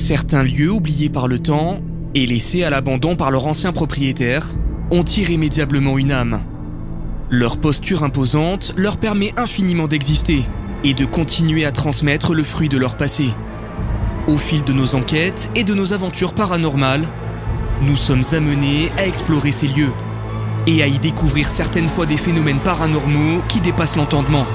Certains lieux oubliés par le temps et laissés à l'abandon par leur ancien propriétaire ont irrémédiablement une âme. Leur posture imposante leur permet infiniment d'exister et de continuer à transmettre le fruit de leur passé. Au fil de nos enquêtes et de nos aventures paranormales, nous sommes amenés à explorer ces lieux et à y découvrir certaines fois des phénomènes paranormaux qui dépassent l'entendement.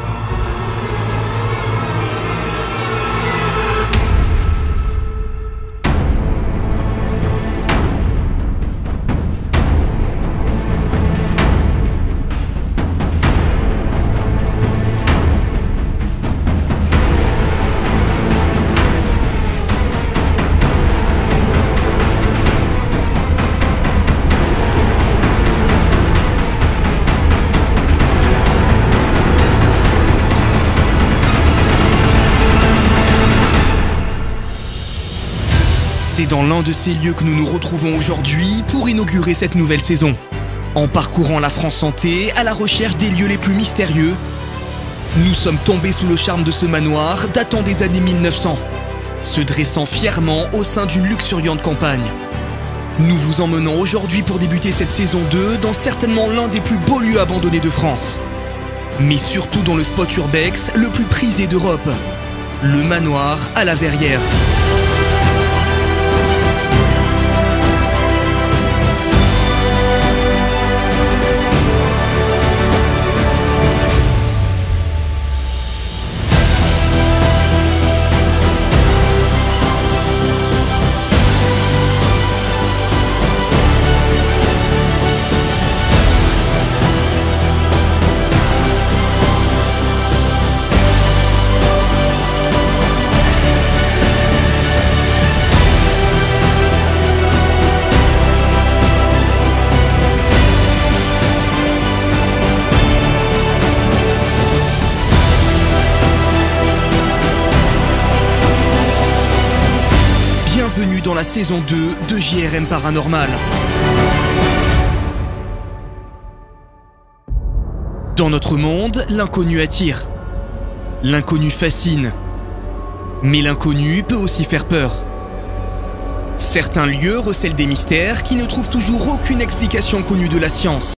C'est dans l'un de ces lieux que nous nous retrouvons aujourd'hui pour inaugurer cette nouvelle saison. En parcourant la France entière à la recherche des lieux les plus mystérieux, nous sommes tombés sous le charme de ce manoir datant des années 1900, se dressant fièrement au sein d'une luxuriante campagne. Nous vous emmenons aujourd'hui pour débuter cette saison 2 dans certainement l'un des plus beaux lieux abandonnés de France. Mais surtout dans le spot urbex le plus prisé d'Europe, le manoir à la Verrière. Bienvenue dans la saison 2 de JRM Paranormal. Dans notre monde, l'inconnu attire. L'inconnu fascine. Mais l'inconnu peut aussi faire peur. Certains lieux recèlent des mystères qui ne trouvent toujours aucune explication connue de la science.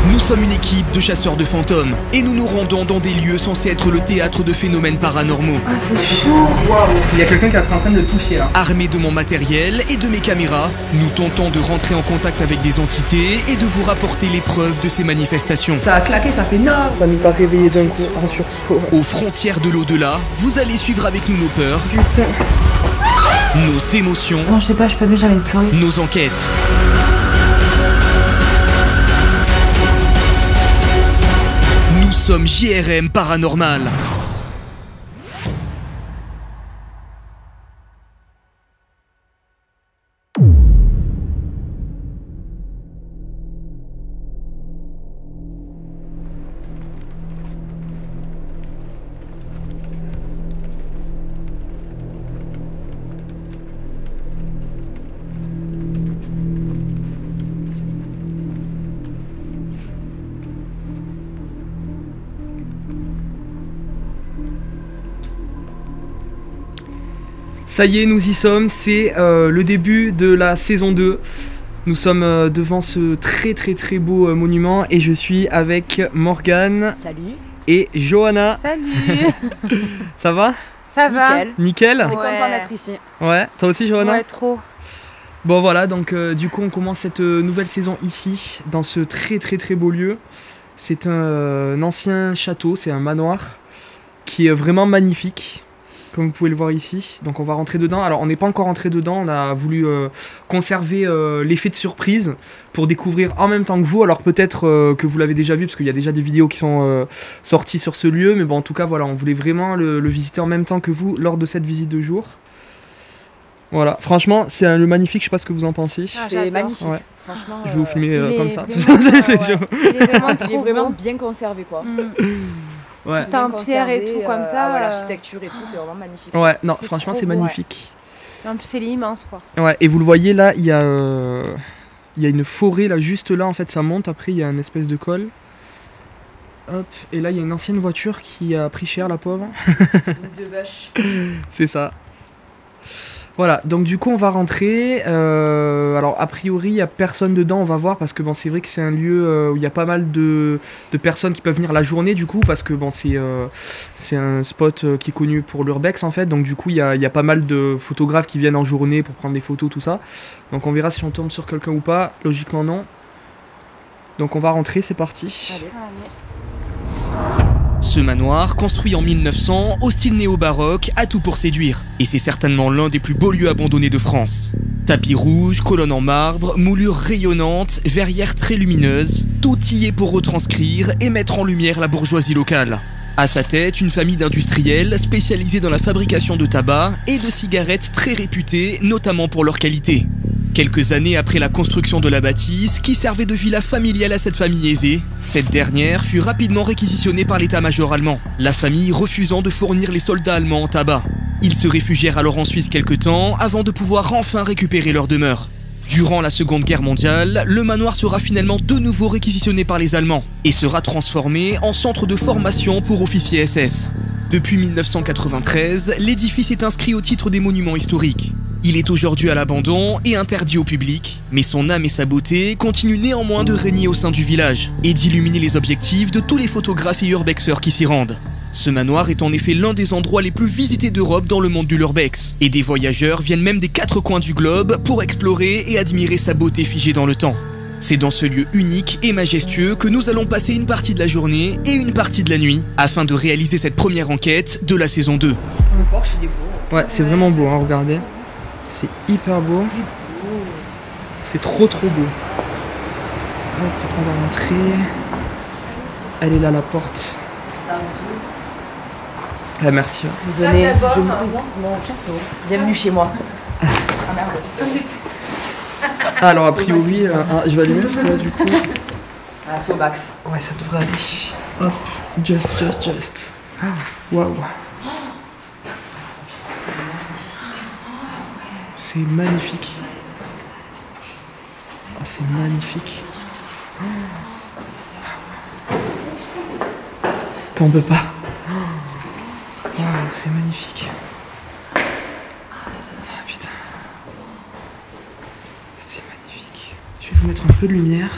Nous sommes une équipe de chasseurs de fantômes et nous nous rendons dans des lieux censés être le théâtre de phénomènes paranormaux. Ah, c'est chaud. Waouh. Il y a quelqu'un qui est en train de toucher là. Armés de mon matériel et de mes caméras, nous tentons de rentrer en contact avec des entités et de vous rapporter les preuves de ces manifestations. Ça a claqué, ça fait non. Ça nous a réveillés d'un coup en sursaut. Aux frontières de l'au-delà, vous allez suivre avec nous nos peurs, Putain. nos émotions, Non, je sais pas, je peux pas, j'ai envie de pleurer. nos enquêtes. Nous sommes JRM Paranormal. Ça y est, nous y sommes, c'est le début de la saison 2. Nous sommes devant ce très beau monument et je suis avec Morgane. Salut. Et Johanna. Salut. Ça va? Ça va. Nickel. Très content d'être ici. Ouais, toi aussi Johanna? Ouais, trop. Bon voilà, donc du coup on commence cette nouvelle saison ici, dans ce très beau lieu. C'est un ancien château, c'est un manoir qui est vraiment magnifique. Comme vous pouvez le voir ici, donc on va rentrer dedans. Alors on n'est pas encore rentré dedans, on a voulu conserver l'effet de surprise pour découvrir en même temps que vous. Alors peut-être que vous l'avez déjà vu parce qu'il y a déjà des vidéos qui sont sorties sur ce lieu, mais bon en tout cas voilà, on voulait vraiment le visiter en même temps que vous lors de cette visite de jour. Voilà, franchement c'est un lieu magnifique, je sais pas ce que vous en pensez. Ah, c'est magnifique, ouais. Franchement. Je vais vous filmer comme ça. Il est vraiment Il est vraiment bien conservé quoi. Ouais. Tout en pierre et tout comme ça. Ouais, l'architecture et tout, c'est vraiment magnifique. Ouais, non, franchement c'est magnifique. En plus c'est immense quoi. Ouais, et vous le voyez là, il y a il y a une forêt là, juste là en fait ça monte, après il y a une espèce de col. Hop, et là il y a une ancienne voiture qui a pris cher la pauvre. De vache. C'est ça. Voilà, donc du coup on va rentrer. Alors a priori il n'y a personne dedans, on va voir, parce que bon c'est vrai que c'est un lieu où il y a pas mal de personnes qui peuvent venir la journée du coup, parce que bon c'est un spot qui est connu pour l'urbex en fait, donc du coup il y a pas mal de photographes qui viennent en journée pour prendre des photos, tout ça. Donc on verra si on tombe sur quelqu'un ou pas, logiquement non. Donc on va rentrer, c'est parti. Allez. Ce manoir, construit en 1900 au style néo-baroque, a tout pour séduire. Et c'est certainement l'un des plus beaux lieux abandonnés de France. Tapis rouge, colonnes en marbre, moulures rayonnantes, verrières très lumineuses, tout y est pour retranscrire et mettre en lumière la bourgeoisie locale. À sa tête, une famille d'industriels spécialisés dans la fabrication de tabac et de cigarettes très réputés, notamment pour leur qualité. Quelques années après la construction de la bâtisse, qui servait de villa familiale à cette famille aisée, cette dernière fut rapidement réquisitionnée par l'état-major allemand, la famille refusant de fournir les soldats allemands en tabac. Ils se réfugièrent alors en Suisse quelque temps avant de pouvoir enfin récupérer leur demeure. Durant la Seconde Guerre mondiale, le manoir sera finalement de nouveau réquisitionné par les Allemands et sera transformé en centre de formation pour officiers SS. Depuis 1993, l'édifice est inscrit au titre des monuments historiques. Il est aujourd'hui à l'abandon et interdit au public, mais son âme et sa beauté continuent néanmoins de régner au sein du village et d'illuminer les objectifs de tous les photographes et urbexeurs qui s'y rendent. Ce manoir est en effet l'un des endroits les plus visités d'Europe dans le monde du l'urbex, et des voyageurs viennent même des 4 coins du globe pour explorer et admirer sa beauté figée dans le temps. C'est dans ce lieu unique et majestueux que nous allons passer une partie de la journée et une partie de la nuit, afin de réaliser cette première enquête de la saison 2. Ouais, c'est vraiment beau, hein, regardez. C'est hyper beau. C'est trop beau. Hop, on va rentrer. Elle est là, la porte. Ah, merci. Venez, je me présente mon château. Bienvenue chez moi. Ah merde. Alors, a priori, je vais aller où ça, du coup? Ah, Sobax. Ouais, ça devrait aller. Hop, just. Waouh. C'est magnifique. Oh, c'est magnifique. T'en peux pas. Waouh, c'est magnifique. Ah putain. C'est magnifique. Je vais vous mettre un peu de lumière.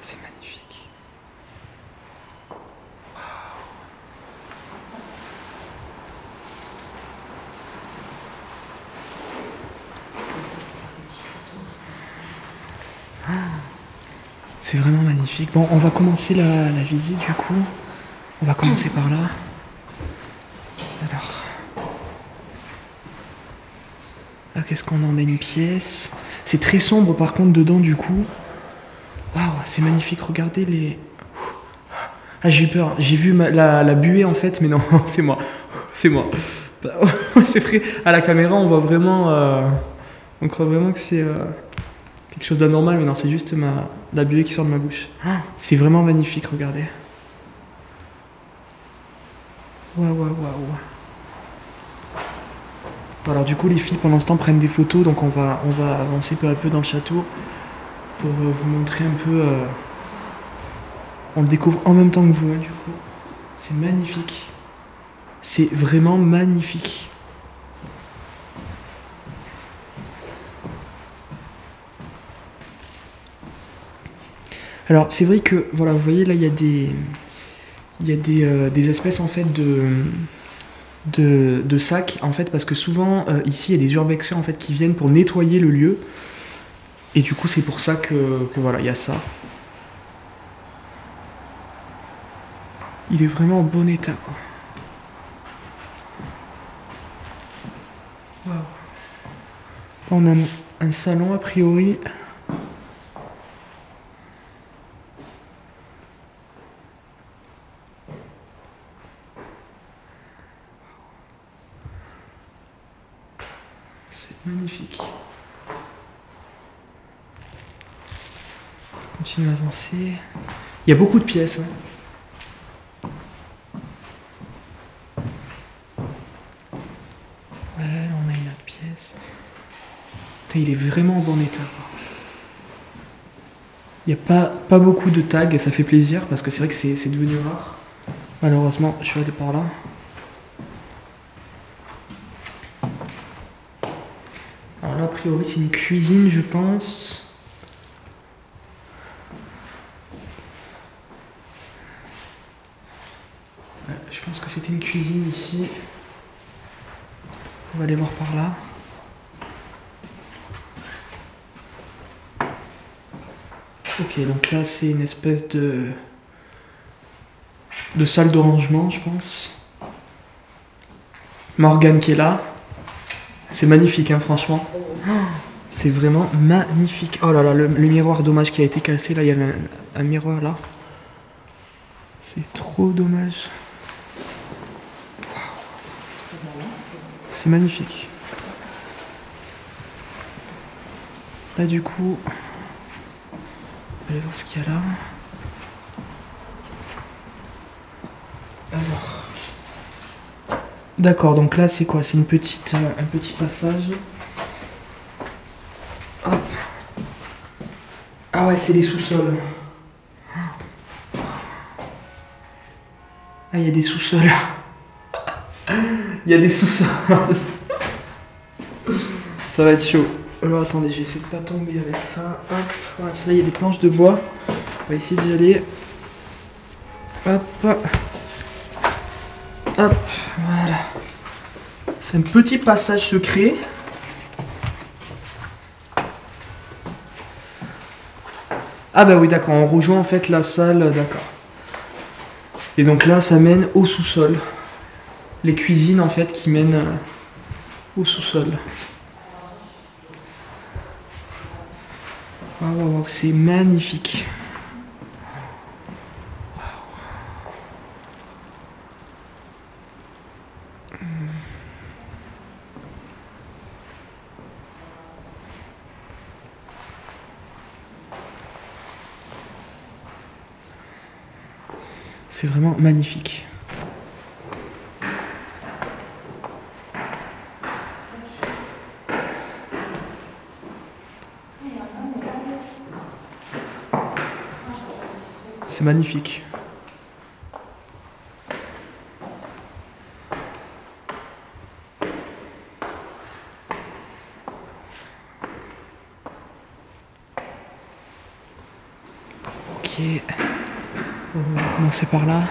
C'est magnifique. C'est vraiment magnifique. Bon, on va commencer la visite du coup. On va commencer par là. Alors. Là, qu'est-ce qu'on en a? Une pièce. C'est très sombre par contre dedans du coup. Waouh, c'est magnifique. Regardez les... Ah, j'ai eu peur. J'ai vu la buée en fait, mais non, c'est moi. C'est moi. C'est vrai. À la caméra, on voit vraiment... on croit vraiment que c'est quelque chose d'anormal, mais non, c'est juste la buée qui sort de ma bouche. C'est vraiment magnifique, regardez. Waouh. Alors du coup, les filles, pendant ce temps, prennent des photos, donc on va avancer peu à peu dans le château pour vous montrer un peu... On le découvre en même temps que vous, hein, du coup. C'est magnifique. C'est vraiment magnifique. Alors c'est vrai que, voilà, vous voyez là, il y a des espèces en fait de sacs, en fait, parce que souvent ici il y a des urbexeurs en fait qui viennent pour nettoyer le lieu, et du coup c'est pour ça que voilà, il y a ça. Il est vraiment en bon état, quoi. Wow. On a un salon a priori. C'est magnifique. On continue à avancer. Il y a beaucoup de pièces. Hein. Ouais, là on a une autre pièce. Putain, il est vraiment en bon état. Il n'y a pas beaucoup de tags et ça fait plaisir parce que c'est vrai que c'est devenu rare. Malheureusement, je suis allé par là. Alors là, a priori, c'est une cuisine, je pense. Ouais, je pense que c'était une cuisine ici. On va aller voir par là. Ok, donc là, c'est une espèce de salle de rangement, je pense. Morgane qui est là. C'est magnifique, hein, franchement. C'est vraiment magnifique. Oh là là, le miroir, dommage, qui a été cassé. Là, il y avait un miroir là. C'est trop dommage. C'est magnifique. Là, du coup, on va aller voir ce qu'il y a là. Alors. D'accord, donc là c'est quoi? C'est un petit passage. Hop. Ah ouais, c'est les sous-sols. Ah, il y a des sous-sols. Il y a des sous-sols. Ça va être chaud. Alors attendez, je vais essayer de pas tomber avec ça. Hop. Ouais, parce que là il y a des planches de bois. On va essayer d'y aller. Hop. Hop, voilà. C'est un petit passage secret. Ah bah oui, d'accord, on rejoint en fait la salle, d'accord. Et donc là, ça mène au sous-sol. Les cuisines en fait qui mènent au sous-sol. Waouh, waouh, waouh, c'est magnifique. C'est vraiment magnifique. C'est magnifique. Ok. On va commencer par là.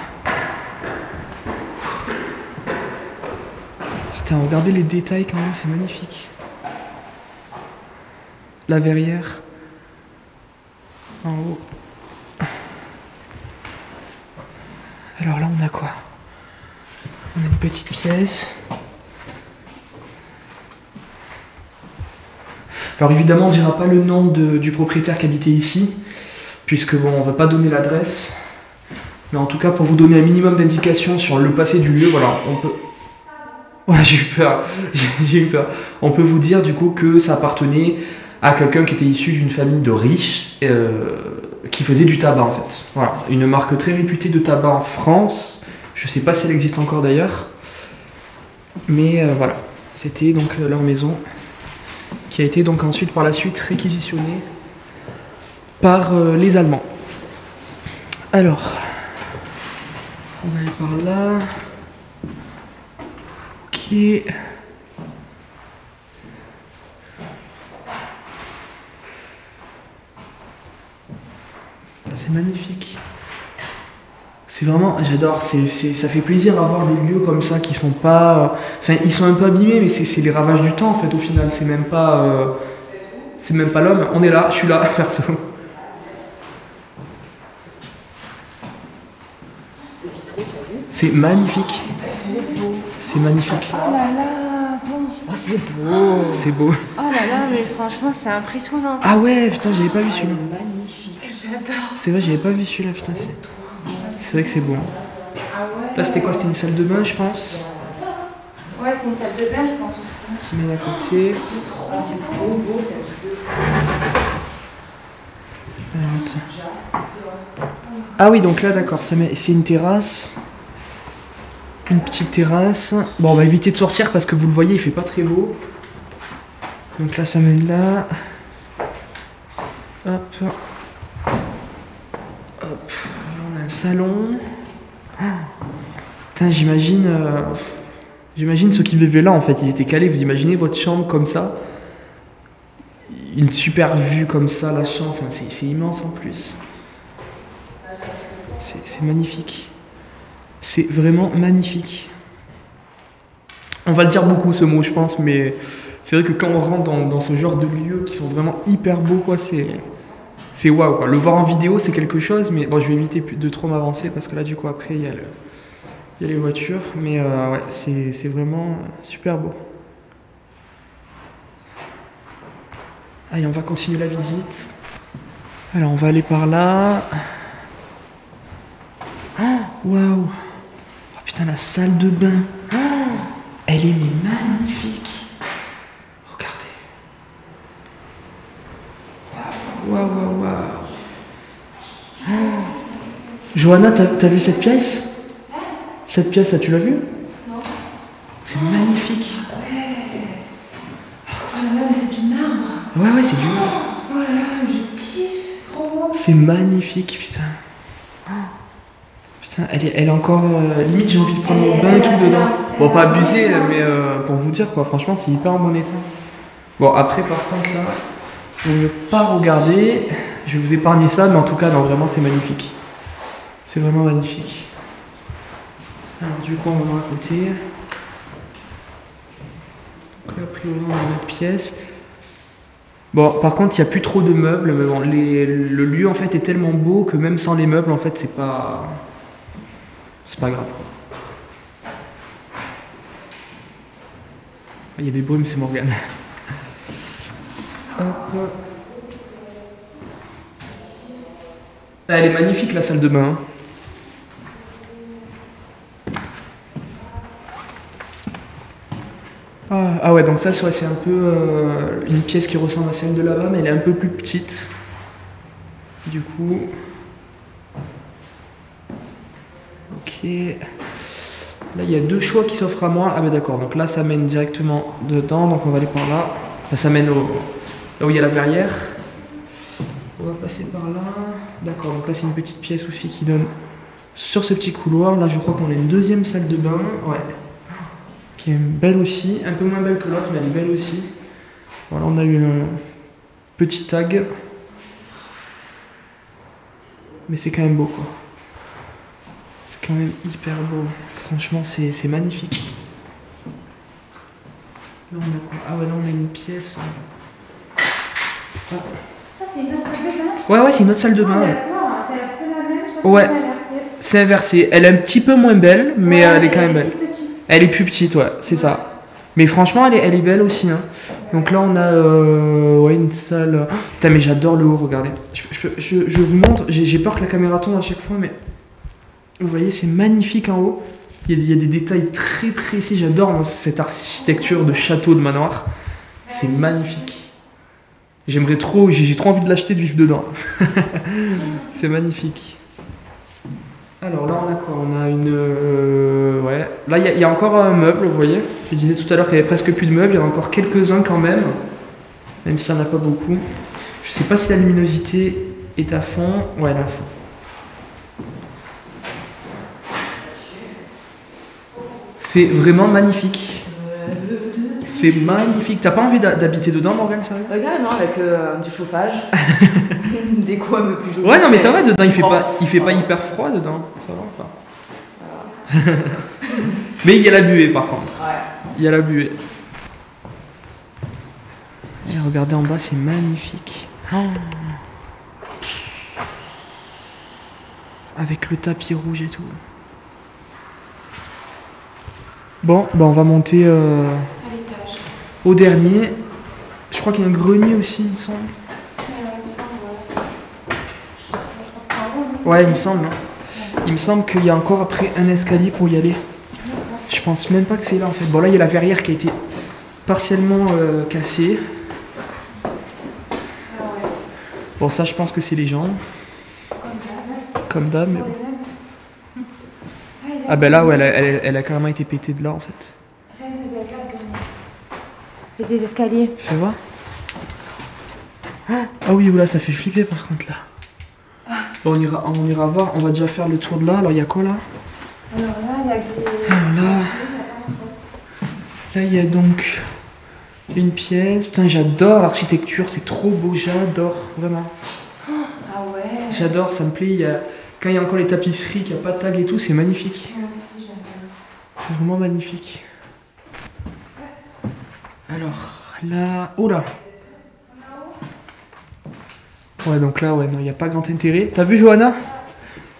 Putain, regardez les détails quand même, c'est magnifique. La verrière. En haut. Alors là, on a quoi? On a une petite pièce. Alors évidemment, on ne dira pas le nom du propriétaire qui habitait ici, puisque bon, on ne va pas donner l'adresse. Mais en tout cas, pour vous donner un minimum d'indications sur le passé du lieu, voilà, on peut... Ouais, j'ai eu peur, j'ai eu peur. On peut vous dire du coup que ça appartenait à quelqu'un qui était issu d'une famille de riches, qui faisait du tabac en fait. Voilà, une marque très réputée de tabac en France. Je sais pas si elle existe encore d'ailleurs. Mais voilà, c'était donc leur maison, qui a été donc ensuite par la suite réquisitionnée par les Allemands. Alors... on va aller par là. Ok. C'est magnifique. C'est vraiment, j'adore. Ça fait plaisir d'avoir des lieux comme ça qui sont pas... Enfin, ils sont un peu abîmés, mais c'est les ravages du temps en fait au final. C'est même pas l'homme. On est là, je suis là, perso. C'est magnifique. C'est magnifique. Oh là là, c'est magnifique. Oh, c'est beau. C'est beau. Oh là là, mais franchement, c'est impressionnant. Ah ouais, putain, j'avais pas vu celui-là. Magnifique. J'adore. C'est vrai, j'avais pas vu celui-là, putain. C'est vrai que c'est beau. Là, c'était quoi? C'était une salle de bain, je pense. Ouais, c'est une salle de bain, je pense aussi. Qui mène à côté. C'est trop beau, c'est un truc de fou. Ah oui, donc là, d'accord, c'est une terrasse. Une petite terrasse. Bon, on va éviter de sortir parce que vous le voyez, il fait pas très beau. Donc là, ça mène là. Hop. Hop. Là, on a un salon. Putain, j'imagine ceux qui vivaient là, en fait, ils étaient calés. Vous imaginez votre chambre comme ça? Une super vue comme ça, la chambre. Enfin, c'est immense en plus. C'est magnifique. C'est vraiment magnifique. On va le dire beaucoup ce mot, je pense, mais c'est vrai que quand on rentre dans ce genre de lieux qui sont vraiment hyper beaux, quoi, c'est waouh, quoi. Le voir en vidéo, c'est quelque chose, mais bon, je vais éviter de trop m'avancer parce que là, du coup, après, il y a les voitures, mais ouais, c'est vraiment super beau. Allez, on va continuer la visite. Alors, on va aller par là. Waouh! Oh putain, la salle de bain! Oh, elle est magnifique! Regardez! Waouh, waouh, waouh! Oh. Johanna, t'as vu cette pièce? Cette pièce, là, tu l'as vue? Non. C'est magnifique! Oh là là, mais c'est du marbre. Ouais, c'est du marbre! Oh là là, je kiffe, c'est trop beau. C'est magnifique, putain! Putain, elle est encore... limite, j'ai envie de prendre mon bain et tout dedans. Bon, pas abuser, mais pour vous dire, quoi, franchement, c'est hyper en bon état. Bon, après, par contre, là, il ne pas regarder. Je vais vous épargner ça, mais en tout cas, non, vraiment, c'est magnifique. C'est vraiment magnifique. Alors, du coup, on va voir à côté. Donc là, a priori, on a une autre pièce. Bon, par contre, il n'y a plus trop de meubles, mais bon, le lieu, en fait, est tellement beau que même sans les meubles, en fait, c'est pas grave, quoi. Il y a des brumes, c'est Morgane. Hop. Elle est magnifique, la salle de bain. Ah ouais, donc ça, c'est un peu une pièce qui ressemble à celle de là-bas, mais elle est un peu plus petite. Du coup... Ok. Là, il y a deux choix qui s'offrent à moi. Ah bah d'accord, donc là, ça mène directement dedans, donc on va aller par là. Enfin, ça mène là où il y a la verrière. On va passer par là. D'accord, donc là, c'est une petite pièce aussi qui donne sur ce petit couloir. Là, je crois qu'on a une deuxième salle de bain. Ouais. Qui est belle aussi, un peu moins belle que l'autre, mais elle est belle aussi. Voilà, on a eu un petit tag. Mais c'est quand même beau, quoi. C'est quand même hyper beau. Franchement, c'est magnifique. Là, on a quoi? Ah ouais, là, on a une pièce. Ah, c'est une autre salle de bain? Ouais, c'est une autre salle de bain. Ah, d'accord, c'est un peu la même, sauf ouais, que c'est inversé. C'est inversé. Elle est un petit peu moins belle, mais Ouais, elle est quand même belle. Elle est plus petite, ouais, c'est ça. Mais franchement, elle est belle aussi. Hein. Donc là, on a ouais, une salle... Oh, putain, mais j'adore le haut, regardez. Je vous montre, j'ai peur que la caméra tombe à chaque fois, mais... Vous voyez, c'est magnifique en haut. Il y a des détails très précis. J'adore cette architecture de château, de manoir. C'est magnifique. J'aimerais trop... J'ai trop envie de l'acheter, de vivre dedans. C'est magnifique. Alors là, on a quoi? On a une... ouais. Là, il y a encore un meuble, vous voyez. Je disais tout à l'heure qu'il n'y avait presque plus de meubles. Il y en a encore quelques-uns quand même. Même s'il n'y en a pas beaucoup. Je sais pas si la luminosité est à fond. Ouais, elle est à fond. C'est vraiment magnifique. C'est magnifique. T'as pas envie d'habiter dedans, Morgane, sérieux? Regarde, non, avec du chauffage. Des coups un peu plus jolis. Ouais, non, mais ça va, dedans, il fait pas hyper froid dedans. Ça va pas. Mais il y a la buée, par contre. Ouais. Il y a la buée. Et regardez en bas, c'est magnifique. Oh. Avec le tapis rouge et tout. Bon, bah on va monter À l'étage. au dernier. Je crois qu'il y a un grenier aussi, il me semble. Il me semble, ouais. Je crois que c'est en haut, non? Ouais, il me semble. Hein. Il me semble qu'il y a encore après un escalier pour y aller. Je pense même pas que c'est là en fait. Bon, là il y a la verrière qui a été partiellement cassée. Ah Bon, ça, je pense que c'est les gens. Comme d'hab, mais bon. Ah, ben là, ouais, elle a carrément été pétée de là en fait. Reine, ça doit être là le grenier. Il y a des escaliers. Fais voir. Ah oui, oula, ça fait flipper par contre là. Bon, on ira voir, on va déjà faire le tour de là. Alors, il y a quoi là? Alors là, il y a des... Alors là, il y a donc une pièce. Putain, j'adore l'architecture, c'est trop beau, j'adore, vraiment. Ah ouais. J'adore, ça me plaît. Quand il y a encore les tapisseries, qu'il n'y a pas de tag et tout, c'est magnifique. Moi aussi, j'aime bien. C'est vraiment magnifique. Alors, là... Oh là! Ouais, donc là, ouais, non, il n'y a pas grand intérêt. T'as vu, Johanna?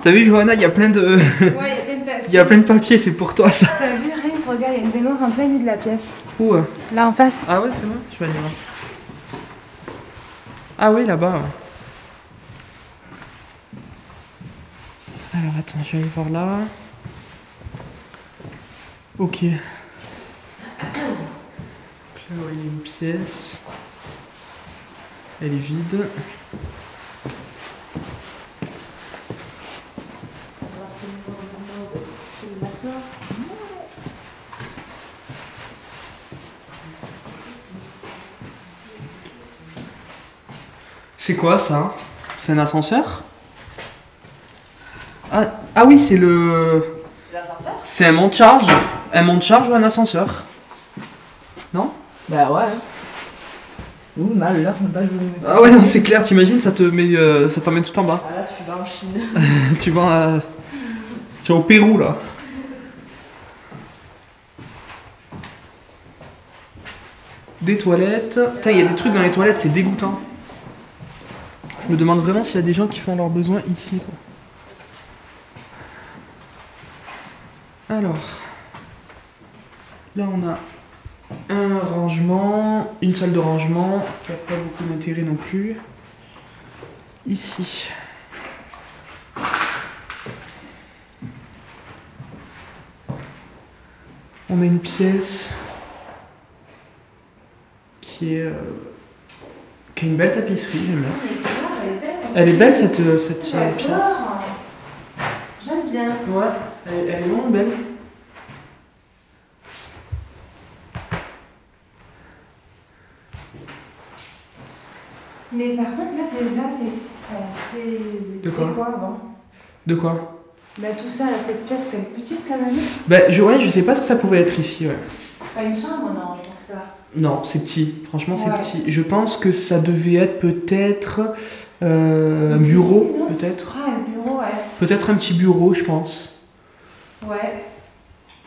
T'as vu, Johanna, il y a plein de... Ouais, il y a plein de papiers. Il y a plein de papiers, c'est pour toi, ça. T'as vu, Reine, regarde, il y a une baignoire en plein milieu de la pièce. Où? Là, en face. Ah ouais, c'est bon, je vais aller voir. Ah oui, là-bas. Ouais. Alors, attends, je vais aller voir là. Ok. Donc là, ouais, il y a une pièce. Elle est vide. C'est quoi ça? C'est un ascenseur? Ah oui, c'est le... L'ascenseur? C'est un monte-charge. Un monte-charge ou un ascenseur? Non? Bah ouais. Ouh, mal là, on va pas jouer. Ah ouais, non, c'est clair, t'imagines, ça t'emmène tout en bas. Ah là, tu vas en Chine. Tu vas tu vas au Pérou là. Des toilettes. Putain, il y a des trucs dans les toilettes, c'est dégoûtant. Je me demande vraiment s'il y a des gens qui font leurs besoins ici, quoi. Alors, là on a un rangement, une salle de rangement qui n'a pas beaucoup d'intérêt non plus. Ici. On a une pièce qui a une belle tapisserie, j'aime bien. Elle est belle cette pièce. J'aime bien. Ouais, elle est vraiment belle. Mais par contre, là, c'est De quoi avant? De quoi? Bah tout ça, là, cette pièce, elle est petite quand même. Bah ouais, je sais pas ce que ça pouvait être ici, ouais. Pas une chambre, non, je pense pas. Non, c'est petit, franchement c'est Ouais. petit. Je pense que ça devait être peut-être un bureau, non peut-être. Ah, un bureau, ouais. Peut-être un petit bureau, je pense. Ouais,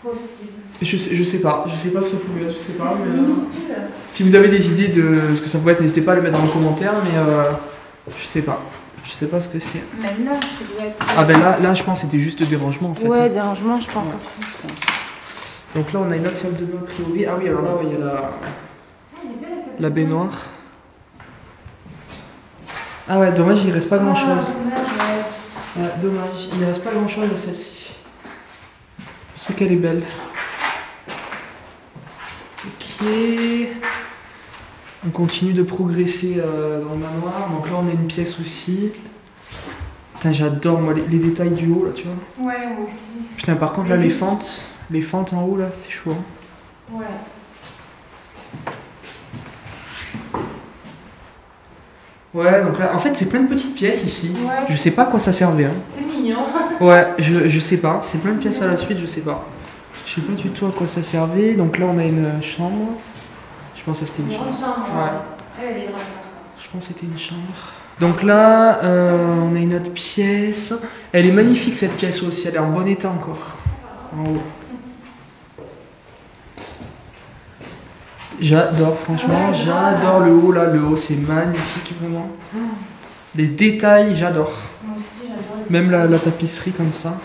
possible. Je sais pas ce que ça pouvait être, je sais pas. C'est Mais, minuscule. si vous avez des idées de ce que ça pouvait être, n'hésitez pas à le mettre dans les commentaires, mais je sais pas. Je sais pas ce que c'est. Même là, ça doit être... Ah ben là je pense que c'était juste des rangements en fait. Ouais, des rangements, je pense Ouais. aussi. Donc là on a une autre salle de bain a priori. Ah oui, alors là ouais, il y a Ah, elle est belle, cette la baignoire. Ah ouais, dommage, il reste pas grand chose. Ah, dommage, ouais. Ouais, dommage, il ne reste pas grand chose de celle-ci. Je sais qu'elle est belle. Ok. On continue de progresser dans le manoir. Donc là on a une pièce aussi. Putain, j'adore moi les détails du haut là, tu vois. Ouais, moi aussi. Putain, par contre là les fentes en haut là, c'est chaud. Hein. Ouais. Ouais, donc là en fait c'est plein de petites pièces ici. Ouais. Je sais pas à quoi ça servait. Hein. C'est mignon. Ouais, je sais pas. C'est plein de pièces à la suite, je sais pas. Je sais pas du tout à quoi ça servait. Donc là on a une chambre. Je pense que c'était une Une chambre. grande chambre. Ouais. Elle est grande par contre. Je pense que c'était une chambre. Donc là, on a une autre pièce. Elle est magnifique cette pièce aussi, elle est en bon état encore. En haut. J'adore, franchement, j'adore le haut là. Le haut c'est magnifique vraiment. Les détails, j'adore. Moi aussi, j'adore. Même la tapisserie comme ça.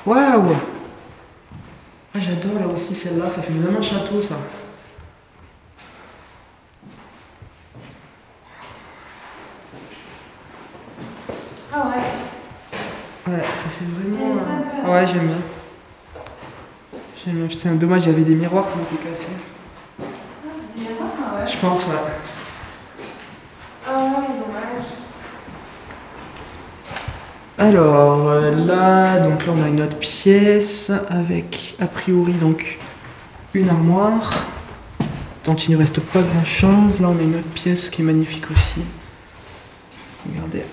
Waouh! Ah, j'adore là aussi celle-là, ça fait vraiment château ça. Ah ouais. Ouais, ça fait vraiment. Elle est sympa. Ouais, j'aime bien. J'aime bien. Putain, dommage, il y avait des miroirs qui m'étaient cassés. Ah, c'est bien, ouais. Je pense, ouais. Alors là, donc là on a une autre pièce avec a priori donc une armoire dont il ne reste pas grand chose. Là on a une autre pièce qui est magnifique aussi. Regardez.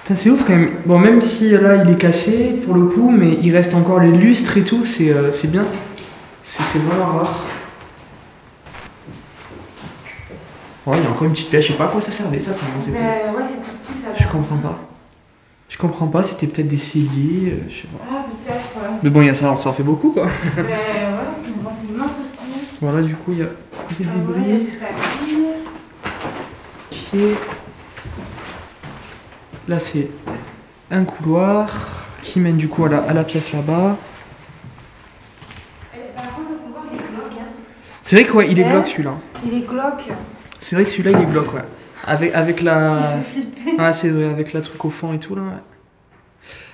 Putain, c'est ouf quand même. Bon, même si là il est cassé pour le coup, mais il reste encore les lustres et tout, c'est bien. C'est vraiment rare. Ouais, il y a encore une petite pièce, je sais pas à quoi ça servait, ça c'est Mais ouais, c'est tout petit ça. Je comprends pas. Je comprends pas, c'était peut-être des celliers, je sais pas. Ah, peut-être, ouais. Mais bon, ça en fait beaucoup quoi. Mais ouais, bon, c'est immense aussi. Voilà, du coup, il y a des Ouais, débris qui est. Là, c'est un couloir qui mène du coup à la pièce là-bas. Par contre, le couloir, il est glauque. Hein. C'est vrai que ouais, il est glauque celui-là. Il est glauque. C'est vrai que celui-là, il est glauque, ouais. Avec la. Il fait flipper. Ouais, c'est vrai, avec la truc au fond et tout là. Ouais.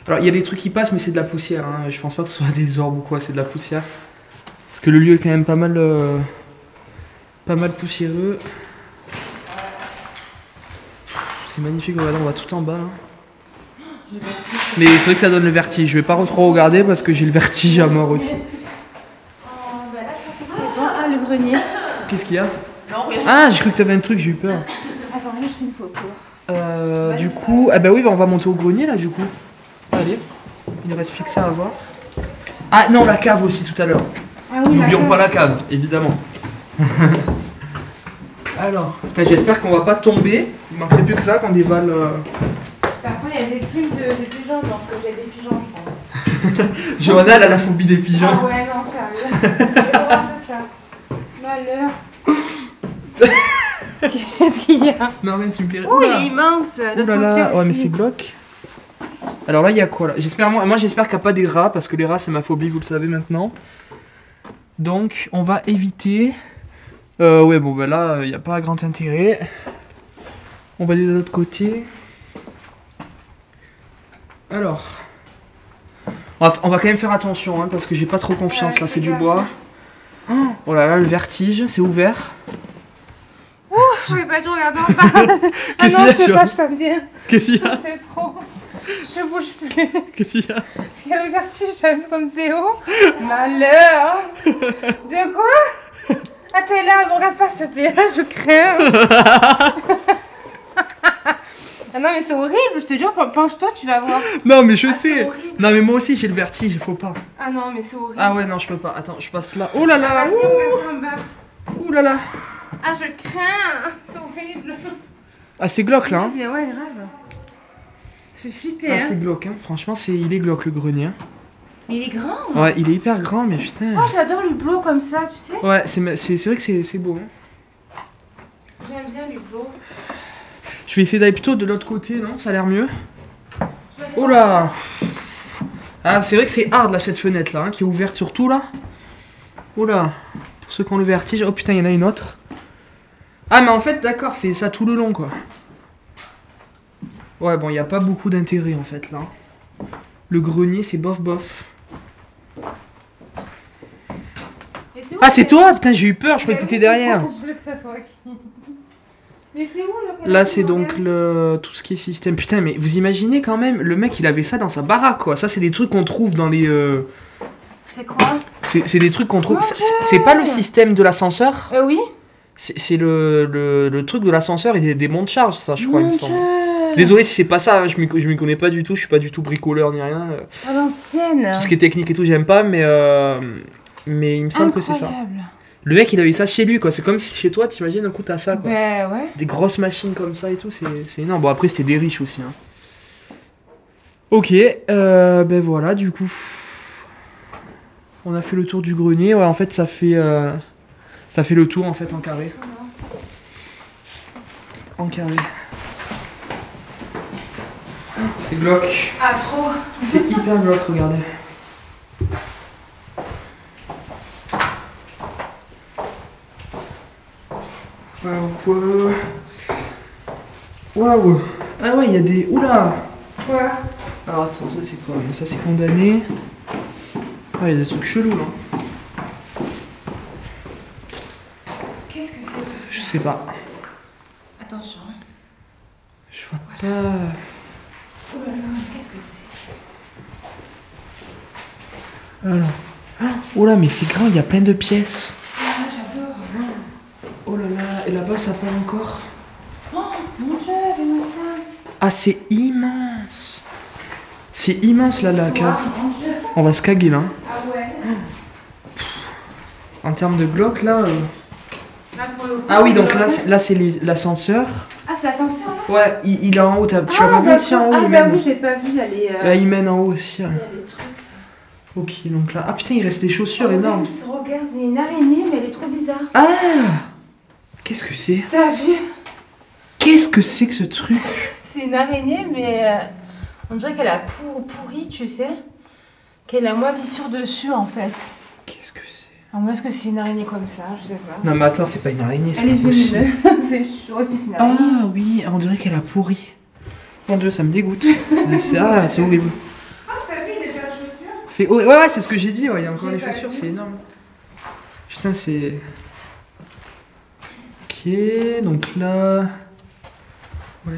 Alors, il y a des trucs qui passent, mais c'est de la poussière. Hein. Je pense pas que ce soit des orbes ou quoi, c'est de la poussière. Parce que le lieu est quand même pas mal poussiéreux. C'est magnifique, regardez, on va tout en bas là. Mais c'est vrai que ça donne le vertige. Je vais pas trop regarder parce que j'ai le vertige à mort aussi. Bah là, je pense que c'est bon. Ah, le grenier. Qu'est-ce qu'il y a? Non, rien. Ah, j'ai cru que t'avais un truc, j'ai eu peur. Attends, là, je fais une photo. Du coup, ah bah oui, bah on va monter au grenier là du coup. Allez, il ne reste plus que ça à voir. Ah non, la cave aussi tout à l'heure. Ah oui, N'oublions pas la cave, évidemment. Alors, j'espère qu'on va pas tomber. Il manquerait plus que ça qu'on dévale. Par contre, il y a des plumes de pigeons, donc j'ai des pigeons, je pense. Johanna, elle a la phobie des pigeons. Ah ouais, non, sérieux. J'ai horreur de ça. Malheur. Qu'est-ce qu'il y a? Non, mais tu me fais rire. Oh, il est immense. Ouh là là, ouais, mais c'est glauque. Alors là, il y a quoi là? J'espère, moi j'espère qu'il n'y a pas des rats, parce que les rats, c'est ma phobie, vous le savez maintenant. Donc, on va éviter. Ouais, bon, bah là, il n'y a pas grand intérêt. On va aller de l'autre côté. Alors. On va quand même faire attention, hein, parce que j'ai pas trop confiance, là, c'est du bois. Oh là là, le vertige, c'est ouvert. Ouh, j'aurais pas dû regarder en bas. Ah non, je peux bien. Qu'est-ce qu'il y a? C'est trop. Je bouge plus. Qu'est-ce qu'il y a? Parce qu'il y a le vertige, j'ai vu comme c'est haut. Malheur. De quoi? Ah, t'es là, me regarde pas s'il te plaît, je crains. Ah non, mais c'est horrible, je te jure, penche-toi, tu vas voir. Non, mais je Ah, sais. c'est horrible. Non, mais moi aussi j'ai le vertige, faut pas. Ah non, mais c'est horrible. Ah ouais, non, je peux pas. Attends, je passe là. Oh là là. Vas-y, regarde en bas. Ouh là là. Ah, je crains. C'est horrible. Ah, c'est glauque là. Hein. Mais ouais, grave. Ça fait flipper, Ah, hein. c'est glauque, hein. Franchement, il est glauque le grenier. Hein. Mais il est grand. Ouais, il est hyper grand, mais putain. Oh, j'adore l'hublot comme ça, tu sais. Ouais, c'est vrai que c'est beau. Hein. J'aime bien l'hublot. Je vais essayer d'aller plutôt de l'autre côté, non? Ça a l'air mieux. Oh là. Ah, c'est vrai que c'est hard là, cette fenêtre là, hein, qui est ouverte sur tout là. Oh là. Pour ceux qui ont le vertige. Oh putain, il y en a une autre. Ah, mais en fait, d'accord, c'est ça tout le long quoi. Ouais, bon, il n'y a pas beaucoup d'intérêt en fait là. Le grenier, c'est bof bof. Ah, c'est toi? Putain, j'ai eu peur, je croyais que t'étais derrière. Je veux que ça soit qui. Mais c'est où le Là, c'est donc tout ce qui est système. Putain, mais vous imaginez quand même, le mec il avait ça dans sa baraque quoi. Ça, c'est des trucs qu'on trouve dans les. C'est quoi? C'est des trucs qu'on trouve. Mon C'est pas le système de l'ascenseur? Oui. C'est le truc de l'ascenseur et des monts de charge, ça, je crois, il me Mon semble. Dieu. Désolé si c'est pas ça, hein, je m'y connais pas du tout, je suis pas du tout bricoleur ni rien. À l'ancienne. Tout ce qui est technique et tout, j'aime pas, mais il me semble que c'est ça. Incroyable. Le mec, il avait ça chez lui, quoi. C'est comme si chez toi, t'imagines, un coup, t'as ça, quoi. Ben ouais. Des grosses machines comme ça et tout, c'est énorme. Bon, après, c'était des riches aussi. Hein. Ok, ben voilà, du coup. On a fait le tour du grenier. Ouais, en fait, ça fait le tour, en fait, en carré. En carré. C'est glauque. Ah, trop. C'est hyper glauque, regardez. Waouh. Waouh. Ah ouais, il y a des... Oula. Quoi? Alors attends, ça c'est quoi? Ça c'est condamné. Ah, il y a des trucs chelous là. Qu'est-ce que c'est tout ça? Je sais pas. Attention. Je vois pas. Oh là là, qu'est-ce que c'est? Alors. Oh là, mais c'est grand, il y a plein de pièces. Ah, j'adore. Oh là là, et là-bas ça part encore. Oh mon Dieu, fais-moi ça. Ah, c'est immense. C'est immense là, la cave. Mon Dieu. On va se caguer là. Ah ouais. En termes de blocs là. Là, pour le coup, Ah oui, donc c'est là c'est l'ascenseur. Ah, c'est l'ascenseur là? Ouais, il est en haut. Tu as pas vu ici en haut? Ah il bah mène. oui, j'ai pas vu, il y a les... Là, il mène en haut aussi. Ouais. il y a des trucs. Ok, donc là. Ah putain, il reste des chaussures Oh, énormes. Regarde, il y a une araignée, mais elle est trop bizarre. Ah! Qu'est-ce que c'est? T'as vu? Qu'est-ce que c'est que ce truc? C'est une araignée, mais on dirait qu'elle a pourri, tu sais. Qu'elle a moisissure dessus, en fait. Qu'est-ce que c'est? Alors, moi, est-ce que c'est une araignée comme ça? Je sais pas. Non, mais attends, c'est pas une araignée, c'est Elle est pas possible. venue. C'est chaud aussi, c'est une araignée. Ah oui, on dirait qu'elle a pourri. Mon dieu, ça me dégoûte. C'est horrible. Ah, t'as vu, il est déjà chaussures? C'est ouais, c'est ce que j'ai dit, ouais, il y a encore J'ai les pas chaussures, vu. c'est énorme. Putain, c'est... Ok, donc là... Ouais...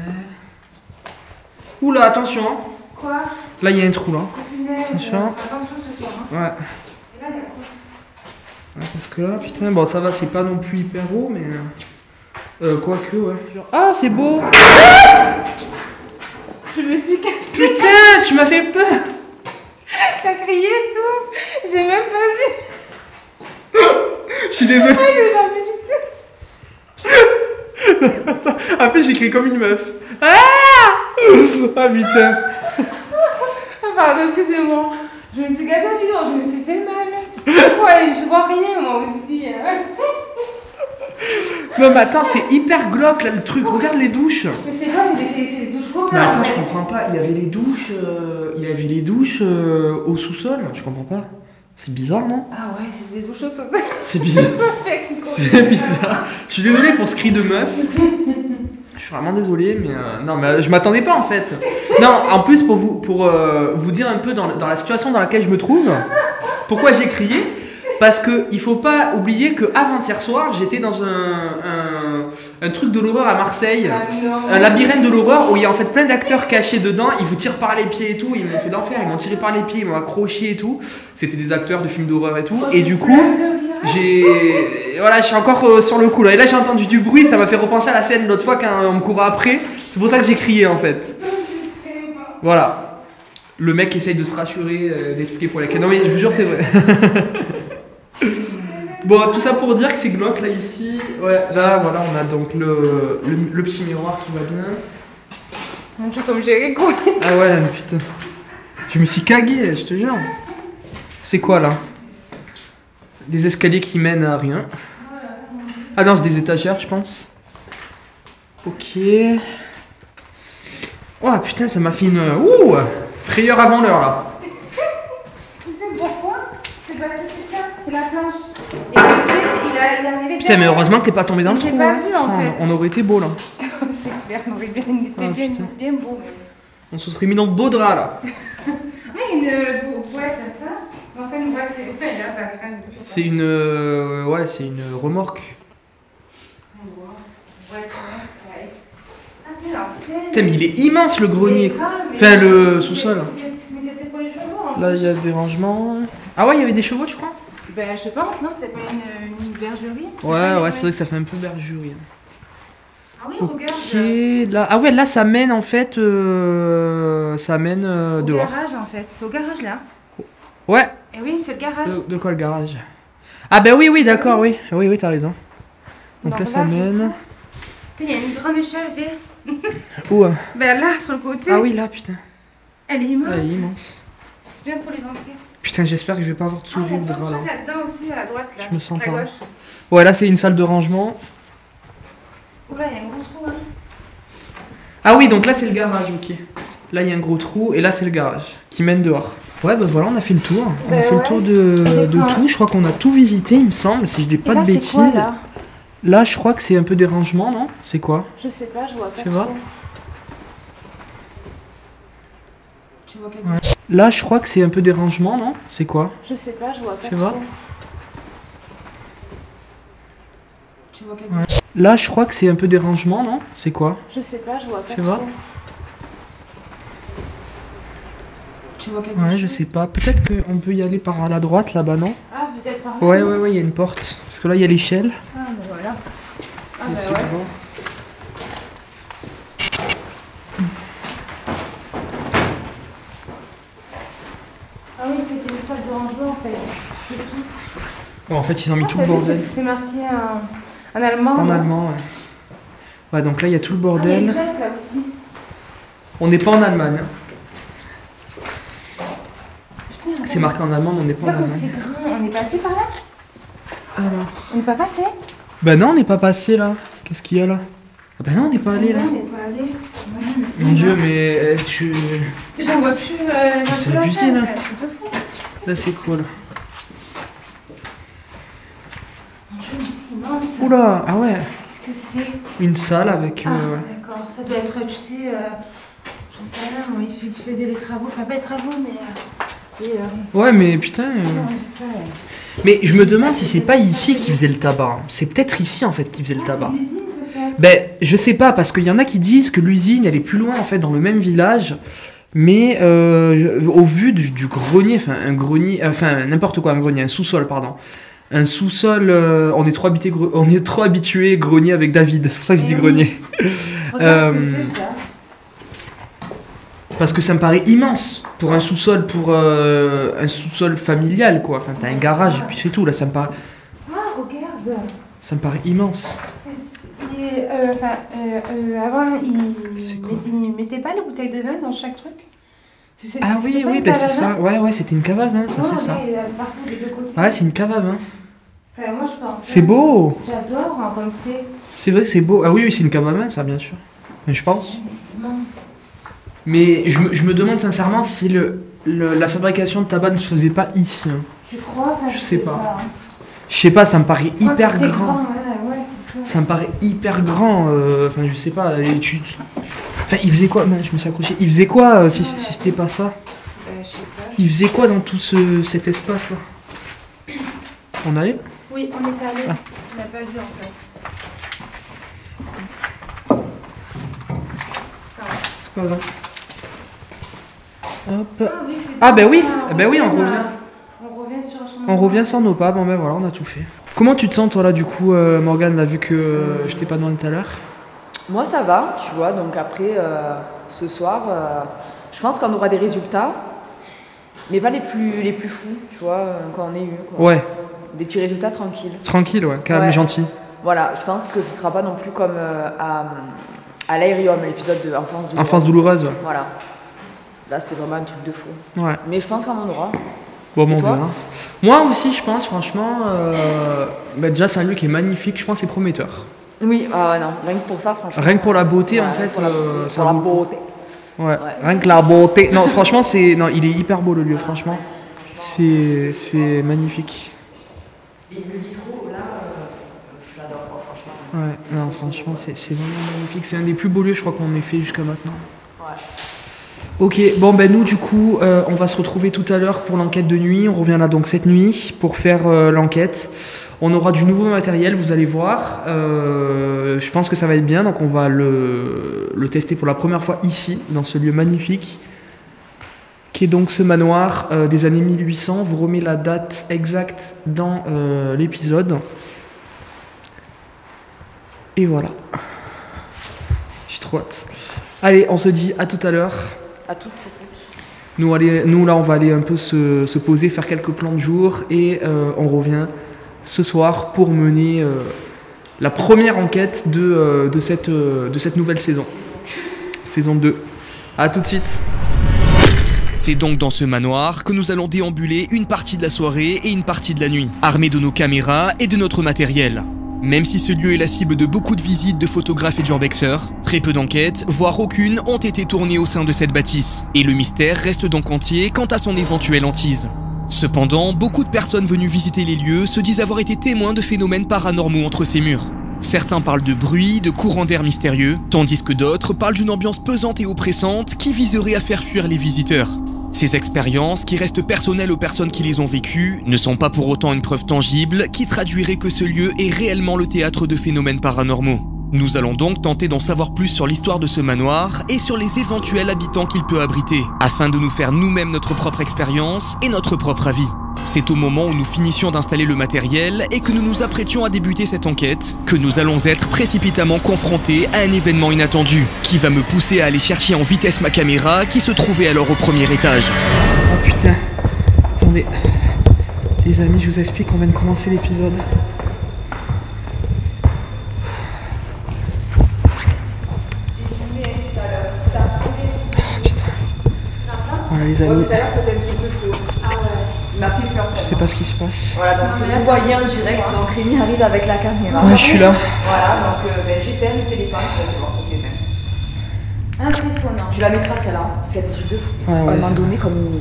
Oula, attention hein. Quoi? Là, il y a un trou, là. Punaise. Attention. Attention ce soir. Hein. Ouais. Et là, il y a quoi? Ouais, parce que là, putain, bon, ça va, c'est pas non plus hyper haut, mais... quoique, ouais. Ah, c'est beau. Je me suis cassée. Putain, tu m'as fait peur. T'as crié et tout. J'ai même pas vu. Je suis désolé. Ah, j'ai pas vu du tout. Après, j'ai crié comme une meuf. Ah, ah putain. Ah, pardon, excusez-moi. Je me suis cassée à filo, je me suis fait mal. Ouais, je vois rien moi aussi. Hein. Non mais attends, c'est hyper glauque là le truc, regarde les douches. Mais c'est quoi? C'est des douches Mais copains attends, en je fait. comprends pas, il y avait les douches au sous-sol, je comprends pas. C'est bizarre non? Ah ouais, c'est des douches au sous. C'est bizarre. C'est bizarre. Je suis désolé pour ce cri de meuf. Je suis vraiment désolé, mais non, mais je m'attendais pas en fait. Non, en plus pour vous dire un peu dans la situation dans laquelle je me trouve, pourquoi j'ai crié. Parce que il faut pas oublier que avant-hier soir, j'étais dans un truc de l'horreur à Marseille, Ah non. un labyrinthe de l'horreur où il y a en fait plein d'acteurs cachés dedans. Ils vous tirent par les pieds et tout. Ils m'ont fait d'enfer. Ils m'ont tiré par les pieds, ils m'ont accroché et tout. C'était des acteurs de films d'horreur et tout. Et du coup, je suis encore sur le coup là. Et là, j'ai entendu du bruit. Ça m'a fait repenser à la scène l'autre fois quand on me courait après. C'est pour ça que j'ai crié en fait. Voilà. Le mec essaye de se rassurer, d'expliquer pour lesquels. Non mais je vous jure, c'est vrai. Bon, tout ça pour dire que c'est glauque là ici. Ouais, là voilà, on a donc le petit miroir qui va bien. Mon Dieu, comme j'ai rigolé. Ah ouais, mais putain. Je me suis cagué, je te jure. C'est quoi là? Des escaliers qui mènent à rien. Ah non, c'est des étagères, je pense. Ok. Oh putain, ça m'a fait une. Ouh, frayeur avant l'heure là. Tu sais pourquoi? C'est parce que c'est ça, c'est la planche. Et le pied, il est arrivé. Putain, mais heureusement que t'es pas tombé dans le J'ai trou. pas hein. vu, en fait. On aurait été beau là. C'est clair, on aurait bien, il était Ah, bien, putain. bien beau. On se serait mis dans de beaux draps là. Mais une boîte comme ça. Non, c'est une boîte, c'est là, ça traîne. C'est une. Ouais, c'est une remorque. Ouais. Ah, quelle ancienne. Putain, mais il est immense le grenier. Mais grave, mais- Enfin, le sous-sol. Mais c'était pour les chevaux en Là, plus. il y a des rangements. Ah ouais, il y avait des chevaux, tu crois? Ben, je pense, non, c'est pas une bergerie. Ouais, c'est vrai que ça fait un peu bergerie. Ah oui, Ok, regarde. là. Ah ouais, là, ça mène en fait. Ça mène Au dehors. garage en fait. C'est au garage là. Ouais, Et oui, c'est le garage. de quoi le garage? Ah bah oui, d'accord, oui. Oui, t'as raison. Donc Alors là, ça là, mène. Il y a une grande échelle, viens. Où? Ben là, sur le côté. Ah oui, là, putain. Elle est immense. Elle est immense. C'est bien pour les enquêtes. Putain, j'espère que je vais pas avoir de Ah, il y a souris ou de plein de drap là. trucs là-dedans aussi, à droite là. Je me sens à pas. gauche. Ouais, là, c'est une salle de rangement. Oula, il y a un gros trou hein. Ah oui, donc là c'est le garage, ok. Là il y a un gros trou et là c'est le garage qui mène dehors. Ouais, bah voilà, on a fait le tour. On a Bah fait le ouais. tour de D'accord. tout. Je crois qu'on a tout visité, il me semble, si je dis pas Et là, de c'est bêtises. quoi là? Là, je crois que c'est un peu des rangements, non? C'est quoi? Je sais pas, je vois pas Tu vois? trop. Tu vois quelque Ouais. Là, je crois que c'est un peu des rangements, non? C'est quoi? Je sais pas, je vois pas Tu trop. vois? Tu vois quelque Ouais. Là, je crois que c'est un peu des rangements, non? C'est quoi? Je sais pas, je vois pas Tu vois? trop. Tu vois quelque chose? Ouais, je sais pas. Peut-être qu'on peut y aller par la droite, là-bas, non? Ah, peut-être par là. Ouais, il y a une porte. Parce que là, il y a l'échelle. Ah, bah voilà. Ah, Essayer bah de ouais. voir. Ah oui, c'était une salle de rangement en fait. C'est tout. Ouais, en fait, ils ont mis Ah, tout t'as le vu, bordel. c'est marqué en allemand. En non? allemand, ouais. Ouais, donc là, il y a tout le Ah, il y a une bordel. chaise là aussi. On n'est pas en Allemagne. Hein. Putain, C'est marqué en allemand, mais on n'est pas en regarde comme Allemagne. c'est grand. On est passé par là? Alors. On n'est pas passé? Bah non, on n'est pas passé là. Qu'est-ce qu'il y a là? Ah bah non, on n'est pas allé là. On n'est pas allé. Ouais, mais c'est Mon dieu, grave. mais J'en vois plus. C'est la abusé, chaise, là. c'est un truc de fou. là c'est quoi là? Mon dieu, mais c'est immense. Oula, ah ouais, Qu'est-ce que c'est? une salle avec. Ah, d'accord. Ça doit être, tu sais, j'en sais rien, moi, il faisait les travaux. Enfin, pas les travaux, mais. Ouais, mais putain. Non, c'est ça. Mais je me demande si c'est pas ici qu'ils faisaient le tabac. C'est peut-être ici en fait qu'ils faisaient le tabac. C'est l'usine peut-être. Ben, je sais pas, parce qu'il y en a qui disent que l'usine elle est plus loin en fait, dans le même village. Mais au vu du grenier, enfin un grenier, enfin n'importe quoi, un grenier, un sous-sol, pardon. Un sous-sol, on est trop habitué grenier avec David, c'est pour ça que je dis Eh oui. grenier. Regarde ce que c'est ça. Parce que ça me paraît immense pour un sous-sol, un sous-sol familial quoi. Enfin t'as un garage et puis c'est tout là, ça me paraît immense. Avant, C'est quoi ils mettaient pas les bouteilles de vin dans chaque truc. Ah oui, oui, ben c'est ça. Ouais, c'était une cave à vin, ça, c'est ça. Partout des deux côtés. Ouais, c'est une cave à vin. Enfin, moi, je pense. C'est beau. J'adore hein, comme c'est. C'est vrai, c'est beau. Ah oui, c'est une cave à vin, ça, bien sûr. Mais je pense. Mais c'est immense. Mais je me demande sincèrement si la fabrication de tabac ne se faisait pas ici. Hein. Tu crois? Enfin, Je sais pas. hein. Je sais pas, ça me paraît Je crois hyper que c'est grand. Ouais, c'est ça. Ça me paraît hyper grand. Enfin, je sais pas. Enfin, il faisait quoi? Je me suis accroché. Il faisait quoi si c'était pas ça? Je sais pas. Il faisait quoi dans tout cet espace-là? On allait? Oui, on est allé. Ah. On n'a pas vu en face. C'est pas grave. Hop. Ah oui, c'est Ah, bon. ben oui, Ah, ben oui, on revient. On revient sur son. On revient sans nos pas, bon ben voilà, on a tout fait. Comment tu te sens toi là du coup, Morgane, là, vu que je t'ai pas demandé tout à l'heure? Moi ça va, tu vois, donc après ce soir, je pense qu'on aura des résultats, mais pas les plus fous, tu vois, qu'on ait eu. Quoi. Ouais, Des petits résultats tranquilles. tranquille, ouais, calme Ouais. et gentil. Voilà, je pense que ce sera pas non plus comme à l'Aérium, l'épisode de Enfance douloureuse. Enfance douloureuse, ouais. Voilà. Là c'était vraiment un truc de fou. Ouais. Mais je pense qu'on en aura. Bon, Et on toi verra. Moi aussi, je pense, franchement, bah, déjà c'est un lieu qui est magnifique, je pense que c'est prometteur. Oui, non, rien que pour ça, franchement. Rien que pour la beauté, Ouais, en fait. Pour la beauté. c'est Pour un la beau- beauté. Ouais. Rien que la beauté. Non, franchement, il est hyper beau le lieu, franchement. C'est magnifique. Et le vitraux, là, je l'adore, franchement. Ouais, non, franchement, c'est vraiment magnifique. C'est un des plus beaux lieux, je crois, qu'on ait fait jusqu'à maintenant. Ouais. Ok, bon ben nous du coup on va se retrouver tout à l'heure pour l'enquête de nuit. On revient là donc cette nuit pour faire l'enquête. On aura du nouveau matériel, vous allez voir. Je pense que ça va être bien, donc on va le tester pour la première fois ici, dans ce lieu magnifique, qui est donc ce manoir des années 1800. Vous remets la date exacte dans l'épisode. Et voilà. J'ai trop hâte. Allez, on se dit à tout à l'heure. À toute. Nous là on va aller un peu se poser, faire quelques plans de jour et on revient ce soir pour mener la première enquête de cette nouvelle saison. Saison 2. A tout de suite. C'est donc dans ce manoir que nous allons déambuler une partie de la soirée et une partie de la nuit, armés de nos caméras et de notre matériel. Même si ce lieu est la cible de beaucoup de visites de photographes et d'urbexeurs, très peu d'enquêtes, voire aucune, ont été tournées au sein de cette bâtisse. Et le mystère reste donc entier quant à son éventuelle hantise. Cependant, beaucoup de personnes venues visiter les lieux se disent avoir été témoins de phénomènes paranormaux entre ces murs. Certains parlent de bruit, de courants d'air mystérieux, tandis que d'autres parlent d'une ambiance pesante et oppressante qui viserait à faire fuir les visiteurs. Ces expériences, qui restent personnelles aux personnes qui les ont vécues, ne sont pas pour autant une preuve tangible qui traduirait que ce lieu est réellement le théâtre de phénomènes paranormaux. Nous allons donc tenter d'en savoir plus sur l'histoire de ce manoir et sur les éventuels habitants qu'il peut abriter, afin de nous faire nous-mêmes notre propre expérience et notre propre avis. C'est au moment où nous finissions d'installer le matériel et que nous nous apprêtions à débuter cette enquête que nous allons être précipitamment confrontés à un événement inattendu qui va me pousser à aller chercher en vitesse ma caméra qui se trouvait alors au premier étage. Oh putain, attendez. Les amis, je vous explique, on vient de commencer l'épisode. Voilà les amis, Tout à l'heure c'était un truc de fou. Ah ouais. Il m'a fait peur. je sais pas ce qui se passe. Voilà, donc Non, mais là, vous ça voyez va. en direct, donc Rémi arrive avec la caméra. Ouais, je suis là. Voilà, donc j'éteins le téléphone, c'est bon, ça s'est éteint. Impressionnant. Tu la mettras celle-là, parce qu'il y a des trucs de fou. Ouais, À un ouais. moment donné, comme.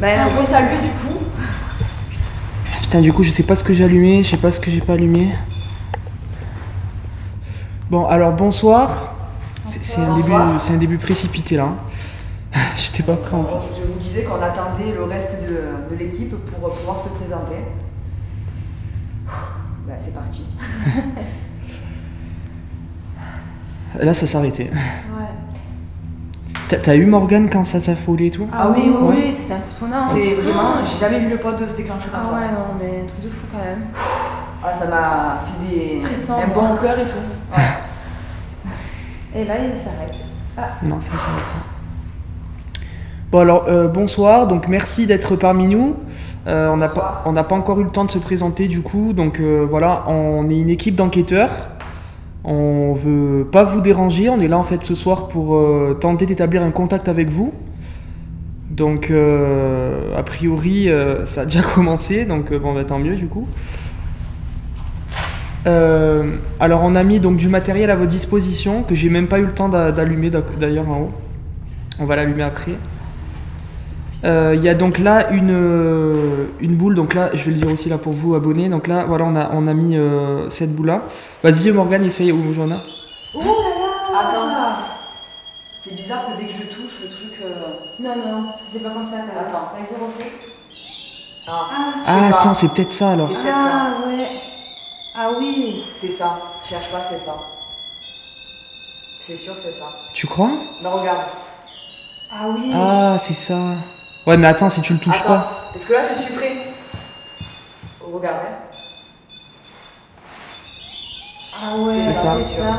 Ben, on peut saluer du coup. Putain, du coup, je sais pas ce que j'ai allumé, je sais pas ce que j'ai pas allumé. Bon, alors bonsoir. C'est un début, Bonsoir. c'est un début précipité là. J'étais pas prêt en plus. Je vous disais qu'on attendait le reste de l'équipe pour pouvoir se présenter. Ben, c'est parti. Là, ça s'est arrêté. Ouais. T'as eu Morgane quand ça s'affolait et tout? Ah oui, oui, Ouais. oui, c'était impressionnant. C'est vraiment. J'ai jamais vu le pod se déclencher comme Ah ça. ouais, non, mais un truc de fou quand même. Ah, ça m'a fait des. Frisson, un moi. bon au cœur et tout. Ouais. Et là, il s'arrête. Non, ça s'arrête pas. Bon alors, bonsoir, donc merci d'être parmi nous. On n'a Bonsoir. pas encore eu le temps de se présenter du coup, donc voilà, on est une équipe d'enquêteurs. On veut pas vous déranger, on est là en fait ce soir pour tenter d'établir un contact avec vous. Donc a priori ça a déjà commencé, donc bon bah tant mieux du coup. Alors on a mis donc du matériel à votre disposition que j'ai même pas eu le temps d'allumer d'ailleurs en haut. On va l'allumer après. Il y a donc là une boule, donc là je vais le dire aussi là pour vous abonnés. Donc là voilà on a mis cette boule là. Vas-y Morgane, essaye où j'en ai. Oh là là. Attends. C'est bizarre que dès que je touche le truc. Non, non, c'est pas comme ça. Attends. Vas-y, refais. Ah, je sais Ah pas. attends, c'est peut-être ça alors. C'est peut-être ça. Ah ouais. Ah oui. C'est ça. Cherche pas, c'est ça. C'est sûr, c'est ça. Tu crois? Non, regarde. Ah oui. Ah c'est ça. Ouais mais attends, si tu le touches Attends. pas. Parce que là, je suis prêt. Regardez. Ah ouais, C'est ça, c'est c'est sûr. ça.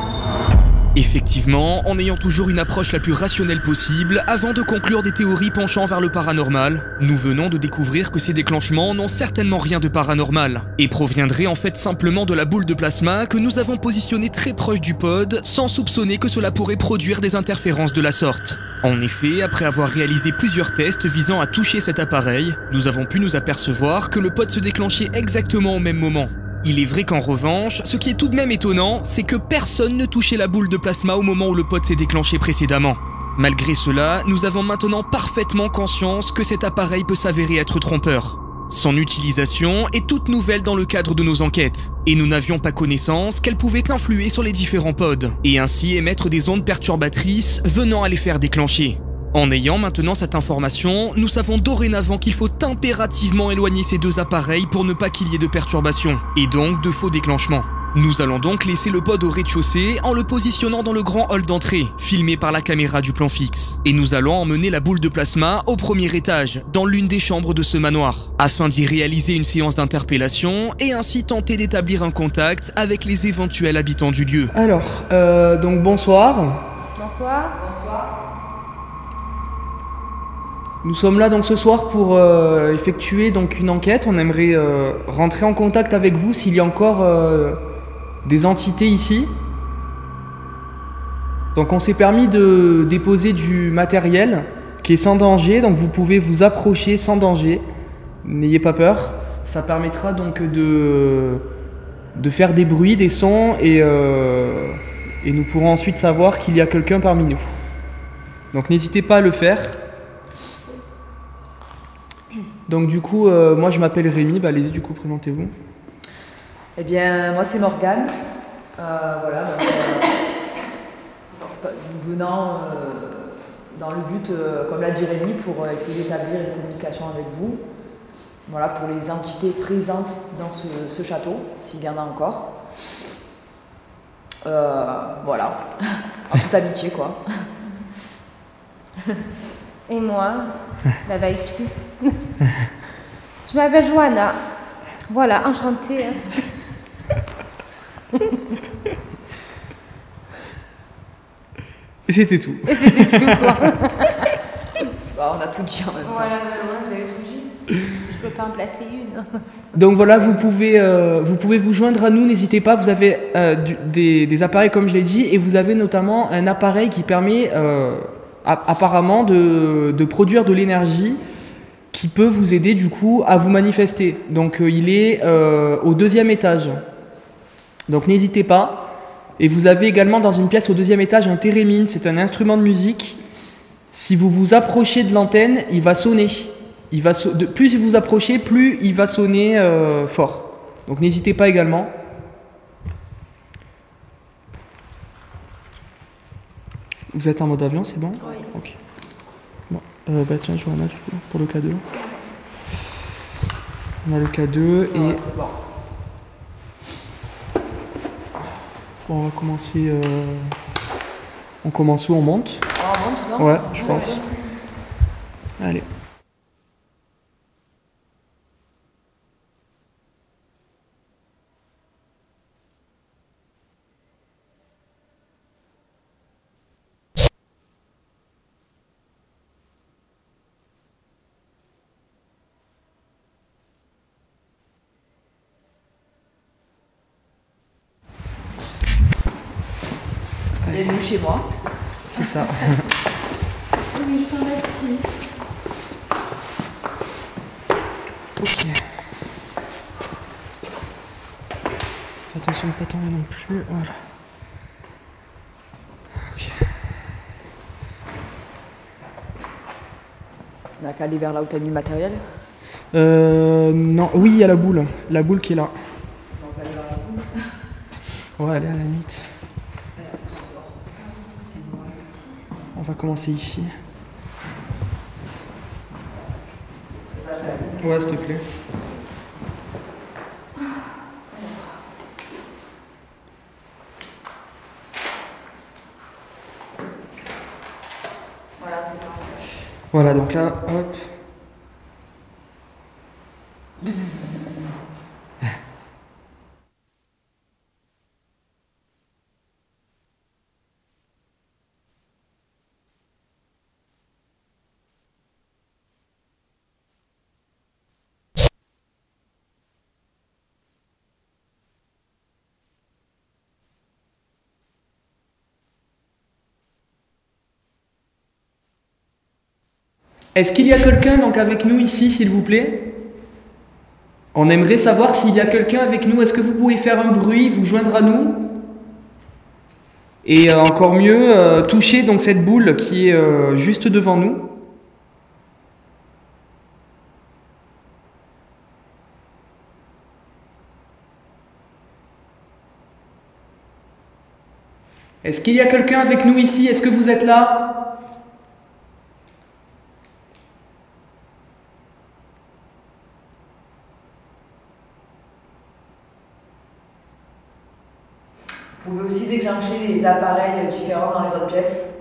Effectivement, en ayant toujours une approche la plus rationnelle possible, avant de conclure des théories penchant vers le paranormal, nous venons de découvrir que ces déclenchements n'ont certainement rien de paranormal, et proviendraient en fait simplement de la boule de plasma que nous avons positionnée très proche du pod, sans soupçonner que cela pourrait produire des interférences de la sorte. En effet, après avoir réalisé plusieurs tests visant à toucher cet appareil, nous avons pu nous apercevoir que le pod se déclenchait exactement au même moment. Il est vrai qu'en revanche, ce qui est tout de même étonnant, c'est que personne ne touchait la boule de plasma au moment où le pod s'est déclenché précédemment. Malgré cela, nous avons maintenant parfaitement conscience que cet appareil peut s'avérer être trompeur. Son utilisation est toute nouvelle dans le cadre de nos enquêtes, et nous n'avions pas connaissance qu'elle pouvait influer sur les différents pods, et ainsi émettre des ondes perturbatrices venant à les faire déclencher. En ayant maintenant cette information, nous savons dorénavant qu'il faut impérativement éloigner ces deux appareils pour ne pas qu'il y ait de perturbations, et donc de faux déclenchements. Nous allons donc laisser le pod au rez-de-chaussée en le positionnant dans le grand hall d'entrée, filmé par la caméra du plan fixe. Et nous allons emmener la boule de plasma au premier étage, dans l'une des chambres de ce manoir, afin d'y réaliser une séance d'interpellation et ainsi tenter d'établir un contact avec les éventuels habitants du lieu. Alors, donc bonsoir. Bonsoir. Nous sommes là donc ce soir pour effectuer donc une enquête. On aimerait rentrer en contact avec vous s'il y a encore des entités ici. Donc on s'est permis de déposer du matériel qui est sans danger, donc vous pouvez vous approcher sans danger. N'ayez pas peur. Ça permettra donc de faire des bruits, des sons et nous pourrons ensuite savoir qu'il y a quelqu'un parmi nous. Donc n'hésitez pas à le faire. Donc du coup, moi je m'appelle Rémi, bah allez-y du coup, présentez-vous. Eh bien, moi c'est Morgane. Voilà. Donc, nous venons dans le but, comme l'a dit Rémi, pour essayer d'établir une communication avec vous. Voilà, pour les entités présentes dans ce château, s'il y en a encore. Voilà, en toute amitié quoi. Et moi, la Vaifi. Je m'appelle Johanna. Voilà, enchantée. Et c'était tout. Et c'était tout, quoi. Bah, on a tout dit en même temps. Voilà, vous avez tout dit. Je peux pas en placer une. Donc voilà, vous pouvez vous joindre à nous, n'hésitez pas, vous avez des appareils comme je l'ai dit, et vous avez notamment un appareil qui permet apparemment de produire de l'énergie qui peut vous aider du coup à vous manifester. Donc il est au 2e étage. Donc n'hésitez pas. Et vous avez également dans une pièce au 2e étage un thérémine, c'est un instrument de musique. Si vous vous approchez de l'antenne, il va sonner. Plus vous vous approchez, plus il va sonner fort. Donc n'hésitez pas également. Vous êtes en mode avion, c'est bon? Oui. Ok. Bon, bah tiens, Johanna, du coup, pour le K2. On a le K2 et... C'est bon. Bon, on va commencer... On commence où? On monte? On monte, non? Ouais, je pense. Allez. Bienvenue chez moi. C'est ça. Oui, je t'en remercie. Ok. Fais attention de ne pas tomber non plus. Voilà. Ok. On a qu'à aller vers là où t'as mis le matériel. Non. Oui, il y a la boule. La boule qui est là. On va aller vers la boule. Ouais, allez, à la limite. On va commencer ici. Ouais, s'il te plaît. Voilà, c'est ça. Voilà, donc là, hop. Est-ce qu'il y a quelqu'un donc avec nous ici, s'il vous plaît? On aimerait savoir s'il y a quelqu'un avec nous. Est-ce que vous pouvez faire un bruit, vous joindre à nous? Et encore mieux, toucher donc cette boule qui est juste devant nous. Est-ce qu'il y a quelqu'un avec nous ici? Est-ce que vous êtes là? Vous pouvez aussi déclencher les appareils différents dans les autres pièces.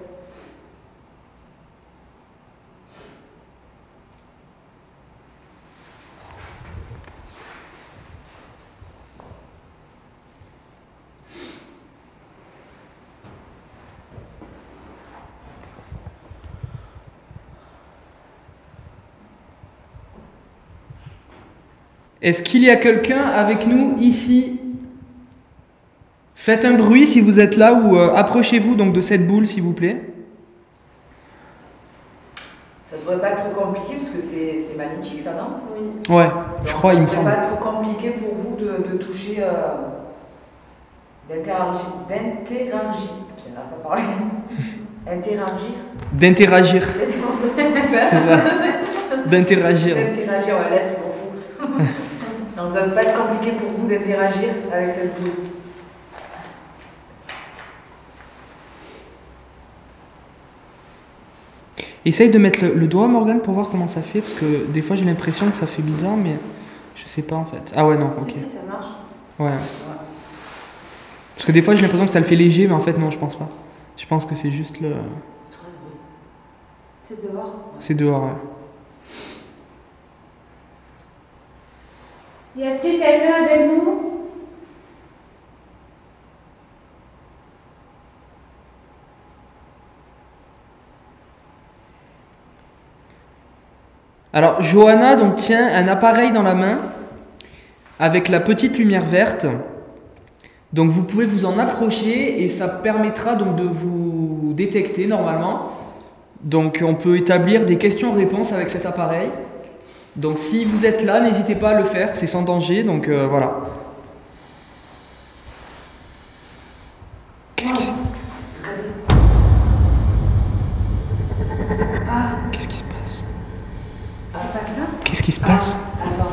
Est-ce qu'il y a quelqu'un avec nous ici? Faites un bruit si vous êtes là ou approchez-vous donc de cette boule s'il vous plaît. Ça devrait pas être trop compliqué parce que c'est magnétique ça, non? Oui. Ouais, Donc, je crois, il me ça semble. devrait pas être trop compliqué pour vous de toucher, d'interagir. Putain, on n'a pas parlé. Interagir. D'interagir. C'est ça. D'interagir. D'interagir, ouais, laisse pour vous. Donc ça ne va pas être compliqué pour vous d'interagir avec cette boule. Essaye de mettre le doigt, Morgane, pour voir comment ça fait, parce que des fois j'ai l'impression que ça fait bizarre, mais je sais pas en fait. Ah ouais, non, ok. Si, ça marche. Ouais. Parce que des fois j'ai l'impression que ça le fait léger, mais en fait non, je pense pas. Je pense que c'est juste le... C'est dehors. C'est dehors, ouais. Y a-t-il quelqu'un avec nous? Alors, Johanna donc, tient un appareil dans la main avec la petite lumière verte. Donc, vous pouvez vous en approcher et ça permettra donc de vous détecter normalement. Donc, on peut établir des questions-réponses avec cet appareil. Donc, si vous êtes là, n'hésitez pas à le faire, c'est sans danger. Donc, voilà. Qu'est-ce qui... Qu'est-ce qui se passe? C'est pas ça? Qu'est-ce qui se passe? Attends.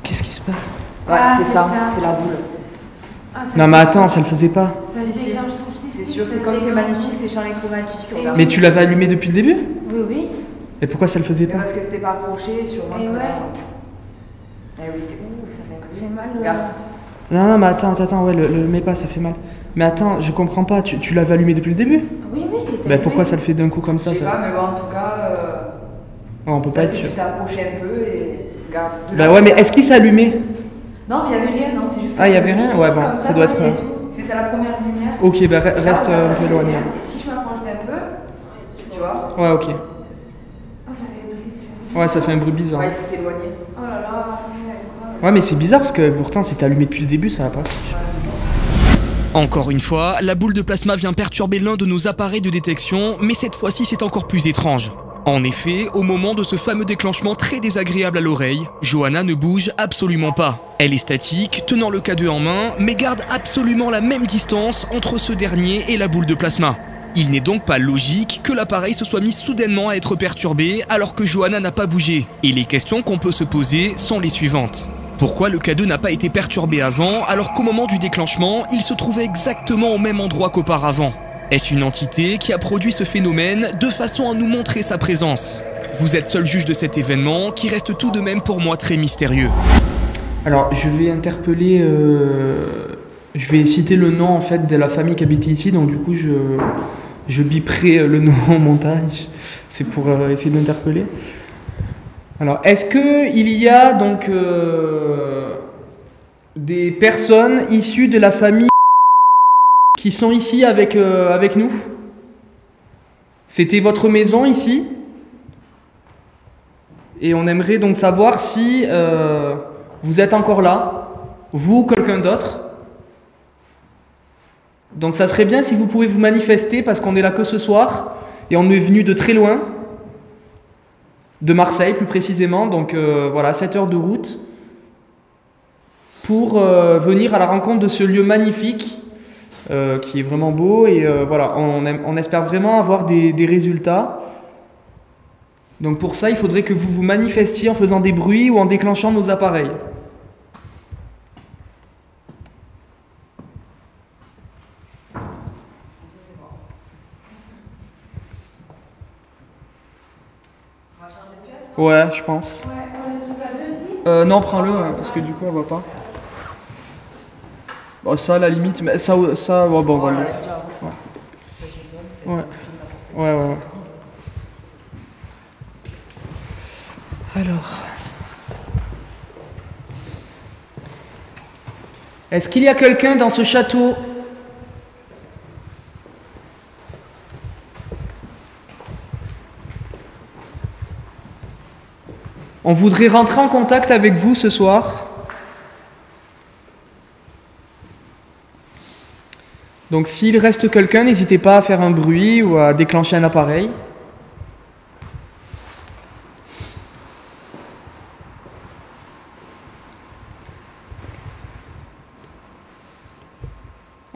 Qu'est-ce qui se passe? Ouais, Ah, c'est c'est ça, ça. c'est la boule. Ah, ça Non mais attends, ça le faisait pas. Ça Si, si. déclenche tout, si, C'est si, sûr, ça c'est comme c'est déclenche magnétique, tout. c'est champ électromagnétique. Et regarde. Mais tu l'avais allumé depuis le début? Oui, oui. Et pourquoi ça le faisait Mais pas? parce que c'était pas approché, sûrement. Et que- ouais. Eh oui, c'est ouh, ça fait un Ça fait mal. Regarde. Non mais attends, ouais, le mets pas, ça fait mal. Mais attends, je comprends pas, tu l'avais allumé depuis le début? Oui, oui, il était Bah allumé. pourquoi ça le fait d'un coup comme Je ça, sais pas, ça? mais bon, en tout cas, Ouais, on peut pas peut-être être que sûr. tu t'es approché un peu et. Regarde. de Bah là- ouais, mais est-ce qu'il s'allumait? Non, mais il y avait rien, non, c'est juste. Ah, il y avait rien? Ouais, bon, Comme ça doit ouais, être... c'est tout. C'était la première lumière. Ok, bah reste Là, ça un peu fait éloigné. rien. Et si je m'approche d'un peu, tu vois, Ouais, ok. Oh, ça fait brise. Ouais, ça fait un bruit bizarre. ouais, il faut t'éloigner. Oh là là, je me mets avec quoi? Ouais, mais c'est bizarre parce que pourtant c'était allumé depuis le début, ça va pas. Encore une fois, la boule de plasma vient perturber l'un de nos appareils de détection, mais cette fois-ci c'est encore plus étrange. En effet, au moment de ce fameux déclenchement très désagréable à l'oreille, Johanna ne bouge absolument pas. Elle est statique, tenant le K2 en main, mais garde absolument la même distance entre ce dernier et la boule de plasma. Il n'est donc pas logique que l'appareil se soit mis soudainement à être perturbé alors que Johanna n'a pas bougé. Et les questions qu'on peut se poser sont les suivantes. Pourquoi le K2 n'a pas été perturbé avant alors qu'au moment du déclenchement, il se trouvait exactement au même endroit qu'auparavant? Est-ce une entité qui a produit ce phénomène de façon à nous montrer sa présence? Vous êtes seul juge de cet événement qui reste tout de même pour moi très mystérieux. Alors, je vais interpeller. Je vais citer le nom en fait de la famille qui habitait ici, donc du coup, je biperai le nom au montage. C'est pour essayer d'interpeller. Alors, est-ce qu'il y a donc des personnes issues de la famille qui sont ici avec nous? C'était votre maison ici? Et on aimerait donc savoir si vous êtes encore là, vous ou quelqu'un d'autre. Donc ça serait bien si vous pouvez vous manifester parce qu'on est là que ce soir et on est venu de très loin, de Marseille plus précisément, donc voilà, 7 heures de route pour venir à la rencontre de ce lieu magnifique qui est vraiment beau et voilà, on espère vraiment avoir des résultats. Donc pour ça, il faudrait que vous vous manifestiez en faisant des bruits ou en déclenchant nos appareils. Ouais, je pense. Ouais, on laisse le K2 ici. Non, prends-le, hein, parce que du coup, on voit pas. Bon, ça, à la limite, mais ça ouais, bon, on va le laisser. Ouais. Ouais. Alors. Est-ce qu'il y a quelqu'un dans ce château? On voudrait rentrer en contact avec vous ce soir. Donc s'il reste quelqu'un, n'hésitez pas à faire un bruit ou à déclencher un appareil.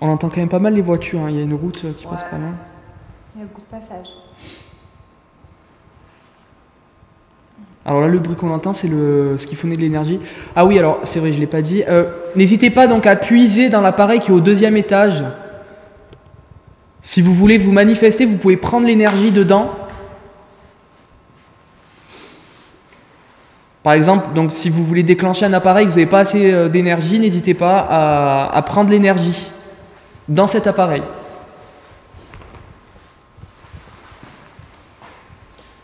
On entend quand même pas mal les voitures, hein. Il y a une route qui passe pas loin. Il y a beaucoup de passages. Alors là, le bruit qu'on entend, c'est le siphonner de l'énergie. Ah oui, alors c'est vrai, je ne l'ai pas dit. N'hésitez pas donc à puiser dans l'appareil qui est au 2e étage. Si vous voulez vous manifester, vous pouvez prendre l'énergie dedans. Par exemple, donc, si vous voulez déclencher un appareil, que vous n'avez pas assez d'énergie, n'hésitez pas à prendre l'énergie dans cet appareil.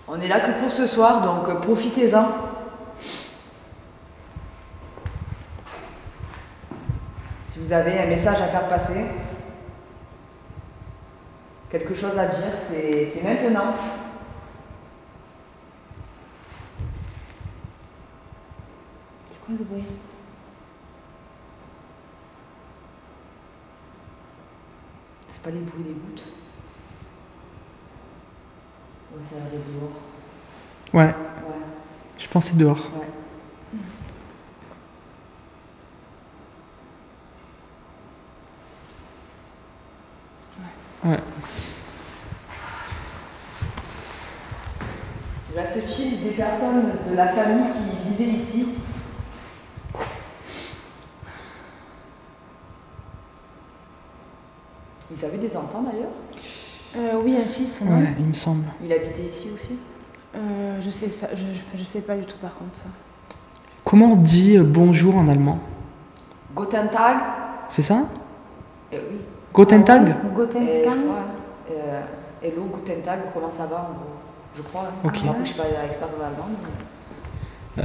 On est là que pour ce soir, donc profitez-en. Si vous avez un message à faire passer, quelque chose à dire, c'est maintenant. C'est quoi ce bruit? C'est pas les bruits des gouttes. Ouais, ça a l'air d'être dehors. Ouais, Ouais, je pense que c'est dehors. ouais. Ouais. Reste-t-il des personnes de la famille qui vivaient ici? Ils avaient des enfants d'ailleurs? Oui, un fils, non? Ouais, il me semble. Il habitait ici aussi? Je sais ça, je sais pas du tout par contre ça. Comment on dit bonjour en allemand? Guten Tag? C'est ça? Oui. Guten Tag? Guten Je Tag. crois. Hello, Guten Tag, comment ça va en gros? Je crois. Hein. Ok. Après, je suis pas experte en allemand. Mais...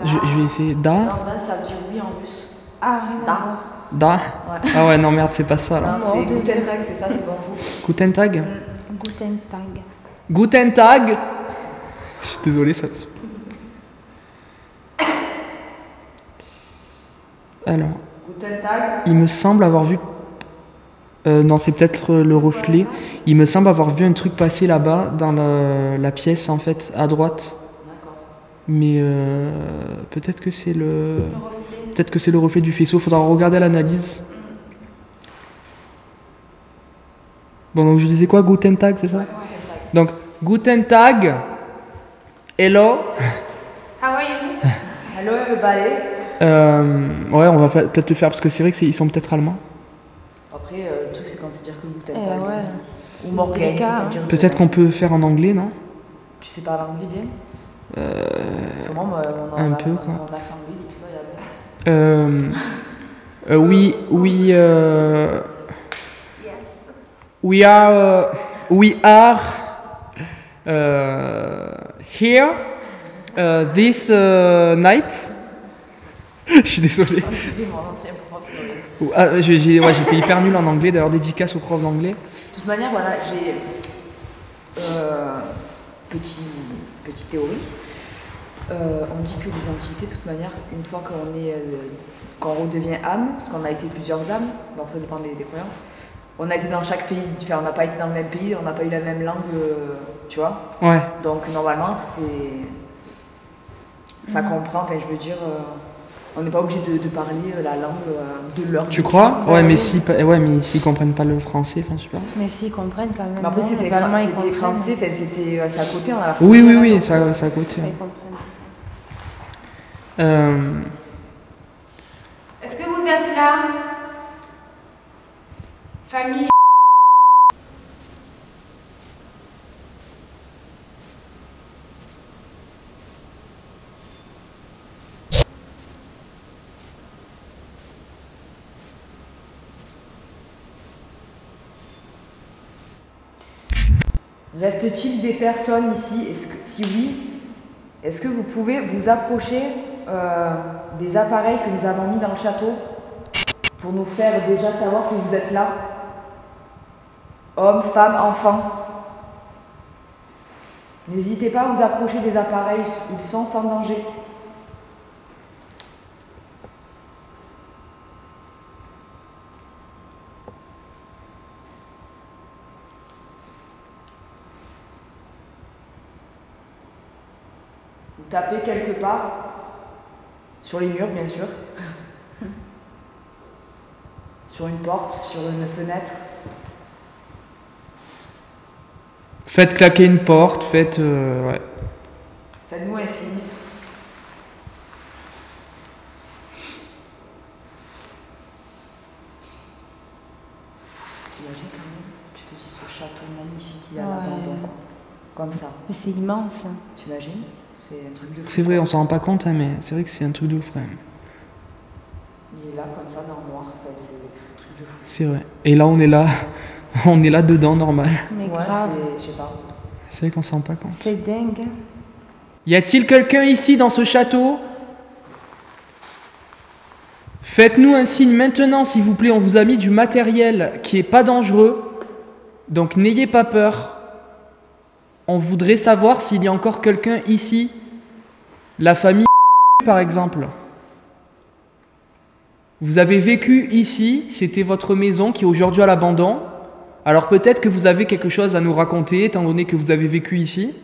Je vais essayer. Da? Non, da, ça veut dire oui en russe. Ah, rien Da. à voir. Da? Ouais. Ah ouais, non, merde, c'est pas ça là. Non, c'est Guten Tag, c'est ça, c'est bonjour. Guten Tag? Guten Tag. Guten Tag! Je suis désolé, ça. Alors, Guten Tag. il me semble avoir vu. Non, c'est peut-être le reflet. Il me semble avoir vu un truc passer là-bas, dans la pièce en fait, à droite. D'accord. Mais peut-être que c'est le. Peut-être que c'est le reflet du faisceau. Faudra regarder l'analyse. Bon, donc je disais quoi? Guten Tag, c'est ça? Guten Tag. Donc, Guten Tag. Hello. How are you? Hello everybody. Ouais, on va peut-être le faire parce que c'est vrai qu'ils sont peut-être allemands. Après, le truc c'est qu'on sait dire que Guten Eh Tag. ouais. Ou C'est Morgen. délicat, ça veut hein. dire Peut-être qu'on peut faire en anglais, non? Tu sais parler anglais bien? Sûrement, mon un peu, quoi. mon accent anglais il est pitoyable. Oui, oui. We are here this night. Je suis désolé. Tu dis mon ancien prof, sorry. Ouais, j'étais hyper nul en anglais, d'ailleurs dédicace au prof d'anglais. De toute manière, voilà, j'ai petite théorie. On dit que les entités, de toute manière, une fois qu'on redevient âme, parce qu'on a été plusieurs âmes, bon, après ça dépend des croyances, on a été dans chaque pays différent, on n'a pas été dans le même pays, on n'a pas eu la même langue, tu vois. Ouais. Donc normalement, ça comprend, enfin je veux dire, on n'est pas obligé de parler la langue de leur. Tu crois? Ouais, mais s'ils comprennent pas le français, enfin super. Mais s'ils comprennent quand même. Mais après bon, c'était les Allemands, ils français, comprennent. enfin, c'est à côté, on a la Oui, frontière, oui, oui, donc, ça à côté. Ça, ils comprennent. Est-ce que vous êtes là? Famille. Reste-t-il des personnes ici? Si oui, est-ce que vous pouvez vous approcher des appareils que nous avons mis dans le château pour nous faire déjà savoir que vous êtes là? Hommes, femmes, enfants. N'hésitez pas à vous approcher des appareils, ils sont sans danger. Vous tapez quelque part, sur les murs bien sûr, sur une porte, sur une fenêtre. Faites claquer une porte, faites. Ouais. Faites-nous un signe. T'imagines quand même, tu te dis ce château magnifique, il est à Ouais. l'abandon, comme ça. Mais c'est immense. T'imagines? C'est un truc de fou. C'est vrai, on s'en rend pas compte, hein, mais c'est vrai que c'est un truc de ouf quand même. Il est là comme ça dans le noir, enfin, c'est un truc de fou. C'est vrai. Et là, on est là, on est là dedans, normal. Mais Ouais, grave. je sais pas. C'est vrai qu'on s'en rend pas compte. C'est dingue. Y a-t-il quelqu'un ici dans ce château? Faites-nous un signe maintenant, s'il vous plaît. On vous a mis du matériel qui est pas dangereux. Donc n'ayez pas peur. On voudrait savoir s'il y a encore quelqu'un ici. La famille par exemple. Vous avez vécu ici, c'était votre maison qui est aujourd'hui à l'abandon. Alors peut-être que vous avez quelque chose à nous raconter, étant donné que vous avez vécu ici.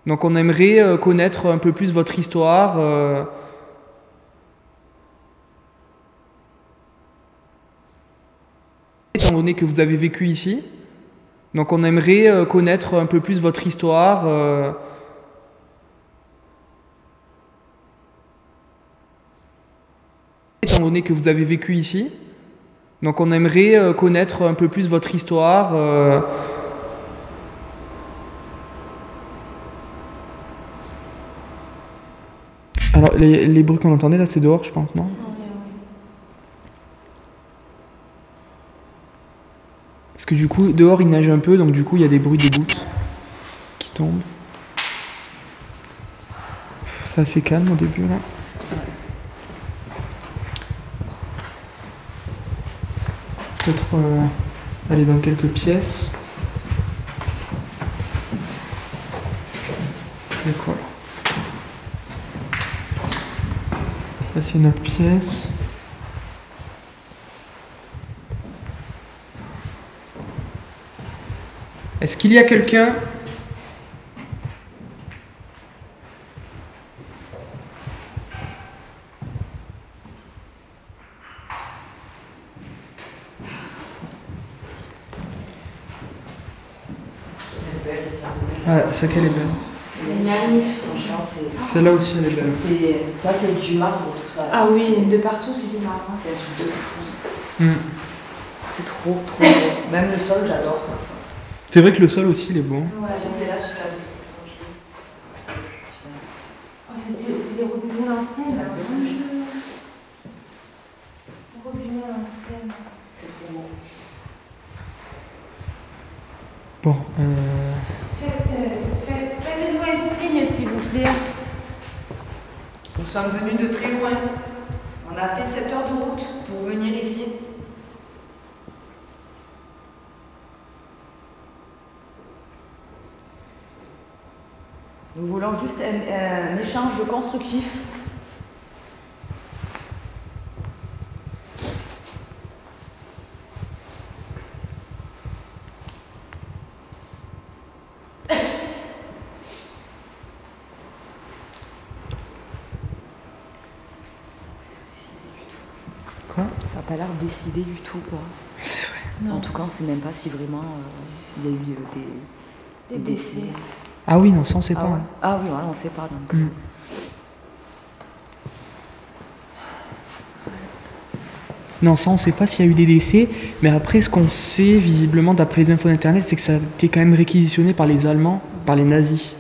Donc on aimerait connaître un peu plus votre histoire. Étant donné que vous avez vécu ici. Donc on aimerait connaître un peu plus votre histoire. Étant donné que vous avez vécu ici. Donc on aimerait connaître un peu plus votre histoire. Alors les bruits qu'on entendait là c'est dehors je pense, non? Parce que du coup dehors il neige un peu donc du coup il y a des bruits de gouttes qui tombent. C'est assez calme au début là. Peut-être aller dans quelques pièces. C'est quoi là? Là c'est une autre pièce. Est-ce qu'il y a quelqu'un? Ah, ça qu'elle est belle. C'est magnifique, franchement, c'est. Celle-là aussi elle est belle. Ça, c'est du marbre, tout ça. Ah oui, de partout c'est du marbre. C'est un truc de fou. C'est trop, trop beau. Même le sol, j'adore. C'est vrai que le sol aussi il est beau. Ouais, J'étais là, je suis tranquille. oh, c'est les robinets anciens là. Robinets anciens. C'est trop beau. Bon, Faites-nous un signe s'il vous plaît. Nous sommes venus de très loin. On a fait 7 heures de route pour venir ici. Nous voulons juste un échange constructif. quoi? Ça n'a pas l'air décidé du tout, quoi. C'est vrai. En tout cas, on ne sait même pas si vraiment il y a eu des décès. Ah oui, non, ça on sait Ah, pas. ouais. Hein. Ah oui, voilà, on ne sait pas. Donc, Non, ça on sait pas s'il y a eu des décès, mais après ce qu'on sait visiblement d'après les infos d'internet, c'est que ça a été quand même réquisitionné par les Allemands, par les nazis.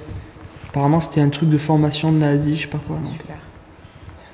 Apparemment c'était un truc de formation de nazis, je sais pas quoi. Donc. super.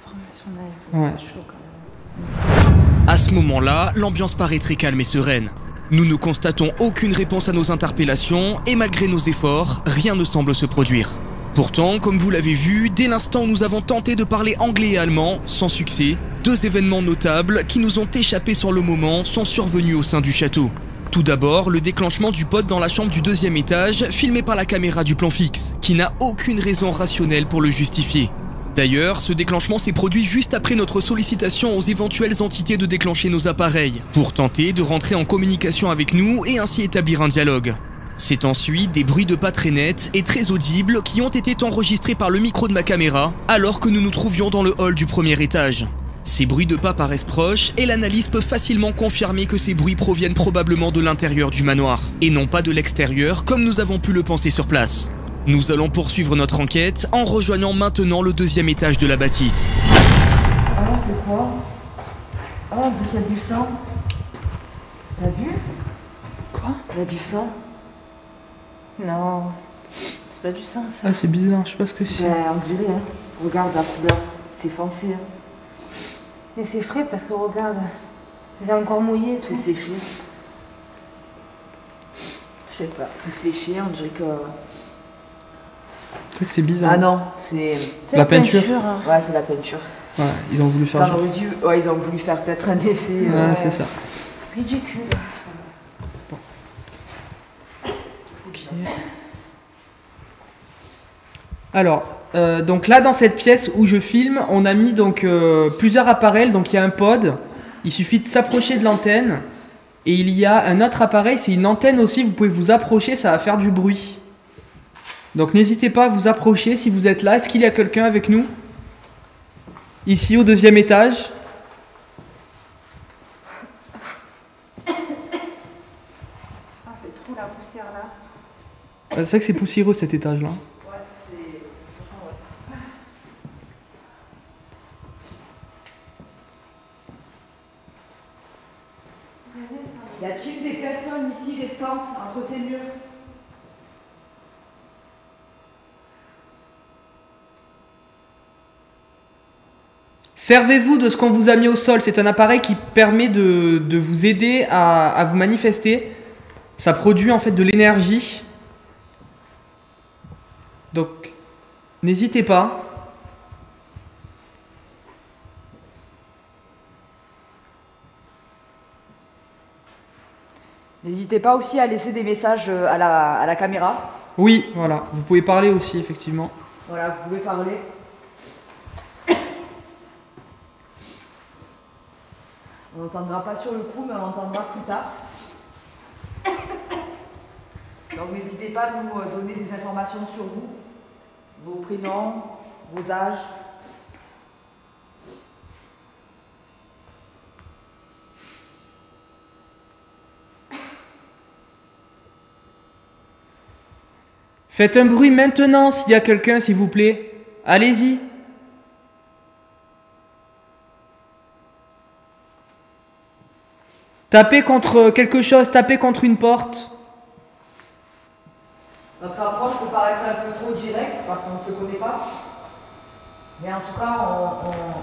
Formation nazie, Ouais. c'est chaud quand même. À ce moment-là, l'ambiance paraît très calme et sereine. Nous ne constatons aucune réponse à nos interpellations et malgré nos efforts, rien ne semble se produire. Pourtant, comme vous l'avez vu, dès l'instant où nous avons tenté de parler anglais et allemand, sans succès, deux événements notables qui nous ont échappé sur le moment sont survenus au sein du château. Tout d'abord, le déclenchement du pod dans la chambre du 2e étage, filmé par la caméra du plan fixe, qui n'a aucune raison rationnelle pour le justifier. D'ailleurs, ce déclenchement s'est produit juste après notre sollicitation aux éventuelles entités de déclencher nos appareils, pour tenter de rentrer en communication avec nous et ainsi établir un dialogue. C'est ensuite des bruits de pas très nets et très audibles qui ont été enregistrés par le micro de ma caméra, alors que nous nous trouvions dans le hall du 1er étage. Ces bruits de pas paraissent proches et l'analyse peut facilement confirmer que ces bruits proviennent probablement de l'intérieur du manoir, et non pas de l'extérieur comme nous avons pu le penser sur place. Nous allons poursuivre notre enquête en rejoignant maintenant le 2e étage de la bâtisse. Ah là, c'est quoi? Ah, on dit qu'il y a du sang. T'as vu? Quoi? Il y a du sang. Non. C'est pas du sang ça. Ah, c'est bizarre, je sais pas ce que c'est. Ben, on dirait, hein. Regarde la couleur, c'est foncé. Hein. Mais c'est frais parce que regarde, il est encore mouillé et tout. C'est séché. Je sais pas, c'est séché, on dirait que. C'est vrai que c'est bizarre. Ah non, c'est. C'est La peinture. hein. Ouais, c'est la peinture. Ouais, ils ont voulu faire. T'en aurais dû. Ouais, ils ont voulu faire peut-être un effet. Ouais, c'est ça. Ridicule. Alors, donc là dans cette pièce où je filme, on a mis donc plusieurs appareils. Donc il y a un pod, il suffit de s'approcher de l'antenne. Et il y a un autre appareil, c'est une antenne aussi, vous pouvez vous approcher, ça va faire du bruit. Donc n'hésitez pas à vous approcher si vous êtes là. Est-ce qu'il y a quelqu'un avec nous? Ici au 2e étage. Ah, c'est trop la poussière là. C'est vrai que c'est poussiéreux cet étage là. Ouais, c'est. Franchement, ouais. Y a-t-il des personnes ici restantes entre ces murs? Servez-vous de ce qu'on vous a mis au sol. C'est un appareil qui permet de vous aider à vous manifester. Ça produit en fait de l'énergie. Donc, n'hésitez pas. N'hésitez pas aussi à laisser des messages à la caméra. Oui, voilà. Vous pouvez parler aussi, effectivement. Voilà, vous pouvez parler. On n'entendra pas sur le coup, mais on entendra plus tard. Donc n'hésitez pas à nous donner des informations sur vous, vos prénoms, vos âges. Faites un bruit maintenant s'il y a quelqu'un, s'il vous plaît. Allez-y. Tapez contre quelque chose, tapez contre une porte. Notre approche peut paraître un peu trop directe parce qu'on ne se connaît pas. Mais en tout cas,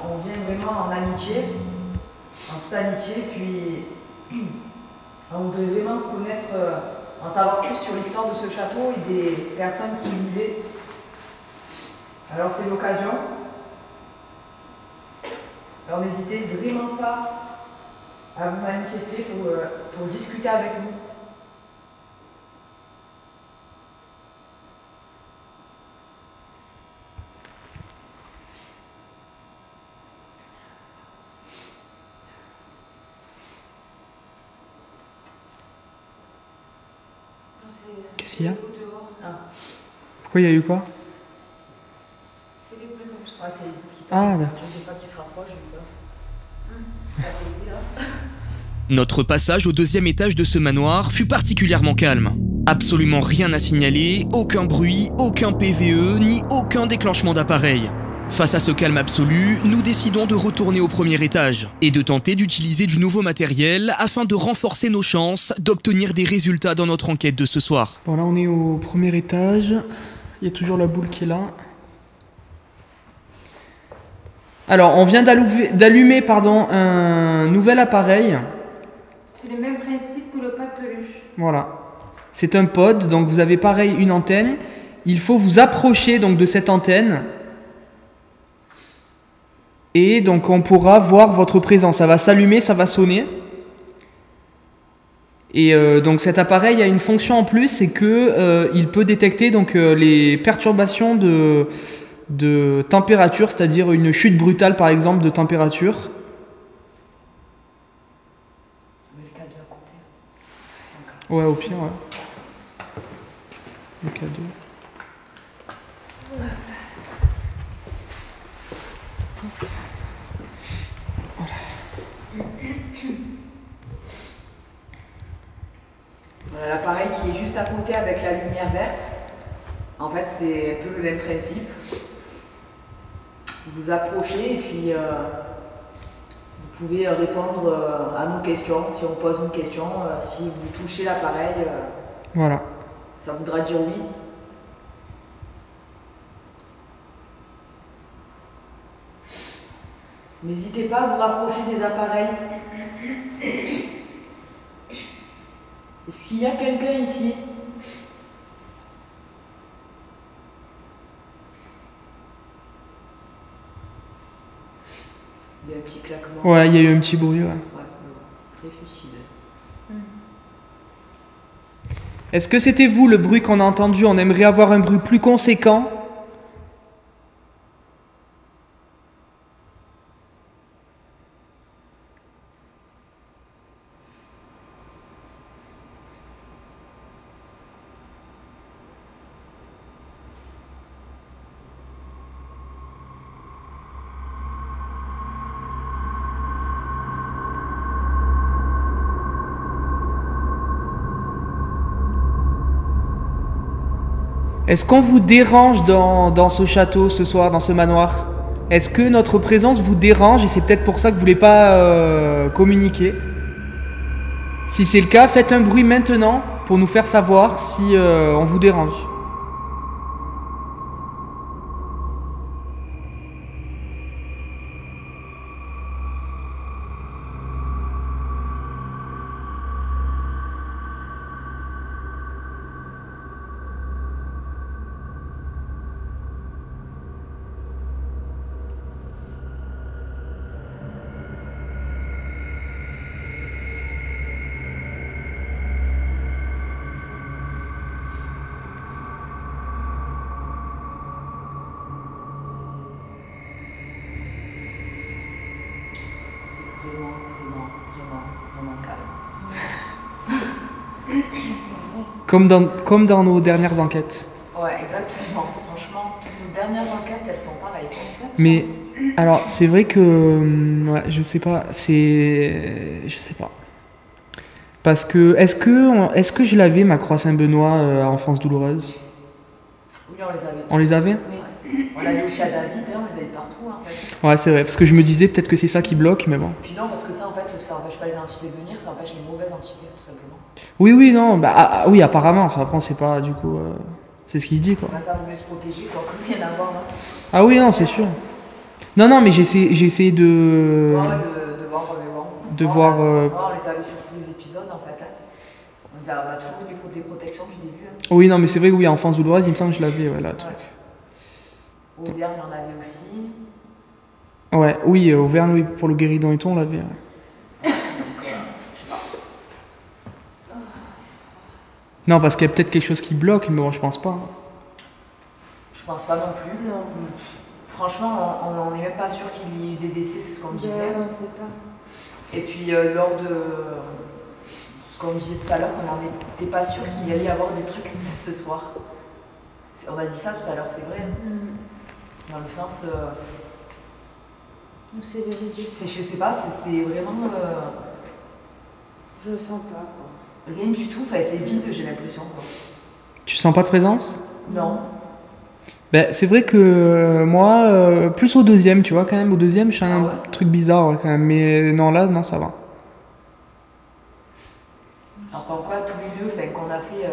on vient vraiment en amitié, en toute amitié. Puis on voudrait vraiment connaître, en savoir plus sur l'histoire de ce château et des personnes qui y vivaient. Alors c'est l'occasion. Alors n'hésitez vraiment pas à vous manifester pour discuter avec nous. Qu'est-ce qu'il y a? Dehors. Ah, Pourquoi il y a eu quoi? C'est les bruits comme ça. ouais, c'est les bouts qui tombent. Ah, d'accord. Je ne veux pas qu'ils se rapprochent, j'ai peur. Notre passage au 2e étage de ce manoir fut particulièrement calme. Absolument rien à signaler, aucun bruit, aucun PVE, ni aucun déclenchement d'appareil. Face à ce calme absolu, nous décidons de retourner au 1er étage et de tenter d'utiliser du nouveau matériel afin de renforcer nos chances d'obtenir des résultats dans notre enquête de ce soir. Bon, là on est au 1er étage. Il y a toujours la boule qui est là. Alors, on vient d'allumer un nouvel appareil. C'est le même principe que le pas de peluche. Voilà. C'est un pod, donc vous avez pareil une antenne. Il faut vous approcher donc de cette antenne. Et donc on pourra voir votre présence. Ça va s'allumer, ça va sonner. Et donc cet appareil a une fonction en plus, c'est que il peut détecter donc les perturbations de température, c'est-à-dire une chute brutale par exemple de température. Mais le cadeau à côté. Ouais, au pire, ouais. Le cadeau. Voilà l'appareil qui est juste à côté avec la lumière verte. En fait, c'est un peu le même principe. Vous approchez et puis vous pouvez répondre à nos questions. Si on pose une question, si vous touchez l'appareil, Voilà. ça voudra dire oui. N'hésitez pas à vous rapprocher des appareils. Est-ce qu'il y a quelqu'un ici? Il y a un petit claquement. Ouais, il y a eu un petit bruit, ouais. Très futile. Est-ce que c'était vous le bruit qu'on a entendu? On aimerait avoir un bruit plus conséquent. Est-ce qu'on vous dérange dans ce château ce soir, dans ce manoir? Est-ce que notre présence vous dérange et c'est peut-être pour ça que vous voulez pas communiquer? Si c'est le cas, faites un bruit maintenant pour nous faire savoir si on vous dérange. Vraiment calme. Comme dans nos dernières enquêtes. Ouais, exactement. Franchement, toutes nos dernières enquêtes, elles sont pareilles. Mais alors, c'est vrai que ouais, je sais pas, je sais pas. Parce que est-ce que je l'avais ma croix Saint-Benoît à Enfance douloureuse? Oui, on les avait. On les avait? Oui. On l'avait aussi à David, hein, on les avait partout en fait. Ouais, c'est vrai, parce que je me disais peut-être que c'est ça qui bloque, mais bon. Puis non, parce que ça en fait, ça empêche pas les entités de venir, ça empêche les mauvaises entités tout simplement. Oui, non, oui, apparemment. Enfin, après, on sait pas, du coup, c'est ce qu'il se dit, quoi. Bah, ça vaut mieux se protéger, quoi, comme rien à voir. Hein. Ah oui, non, c'est sûr. Non, mais j'ai essayé de. Ouais, de voir, mais bon. De voir. On les avait sur tous les épisodes en fait. Hein. On a toujours eu des protections du début. Hein. Oui, non, mais c'est vrai que oui, Enfance douloureuse, il me semble que je l'avais, ouais, là, le truc. Auvergne, on en avait aussi. Ouais, oui, Auvergne, oui, pour le guéridon et tout, on l'avait. Ouais. Donc, je sais pas. Non, parce qu'il y a peut-être quelque chose qui bloque, mais bon, je pense pas. Je pense pas non plus. Non. Franchement, on n'est même pas sûr qu'il y ait eu des décès, c'est ce qu'on disait. On sait pas. Et puis, lors de ce qu'on disait tout à l'heure, qu'on n'était pas sûr qu'il allait y avoir des trucs ce soir. On a dit ça tout à l'heure, c'est vrai. Dans le sens. C'est véridique. Je sais pas, c'est vraiment. Je le sens pas, quoi. Rien du tout, enfin, c'est vide, j'ai l'impression. Quoi. Tu sens pas de présence? Non. Ben, c'est vrai que moi, plus au deuxième, tu vois, quand même, au deuxième, je sens un truc bizarre, ouais, quand même. Mais non, là, non, ça va. Alors, comme quoi, tous les lieux qu'on a fait,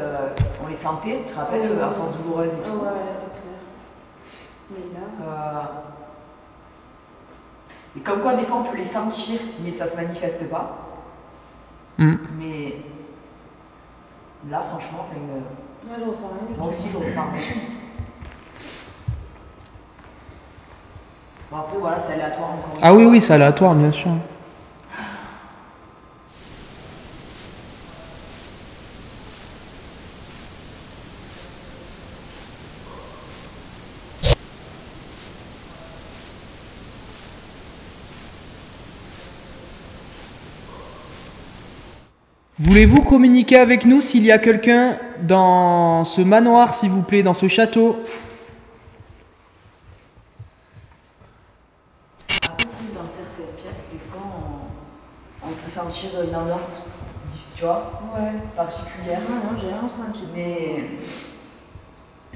on les sentait, tu te rappelles, Enfance douloureuse et tout. Ouais, c'est clair. Mais là. Et comme quoi, des fois, on peut les sentir, mais ça se manifeste pas. Mais là, franchement, moi, je ressens rien. Moi aussi, je ressens rien. Bon, après, voilà, c'est aléatoire encore. Ah oui, c'est aléatoire, bien sûr. Voulez-vous communiquer avec nous s'il y a quelqu'un dans ce manoir, s'il vous plaît, dans ce château? Après, si dans certaines pièces, des fois, on peut sentir une ambiance, tu vois, particulière. Non, j'ai rien ressenti. Mais.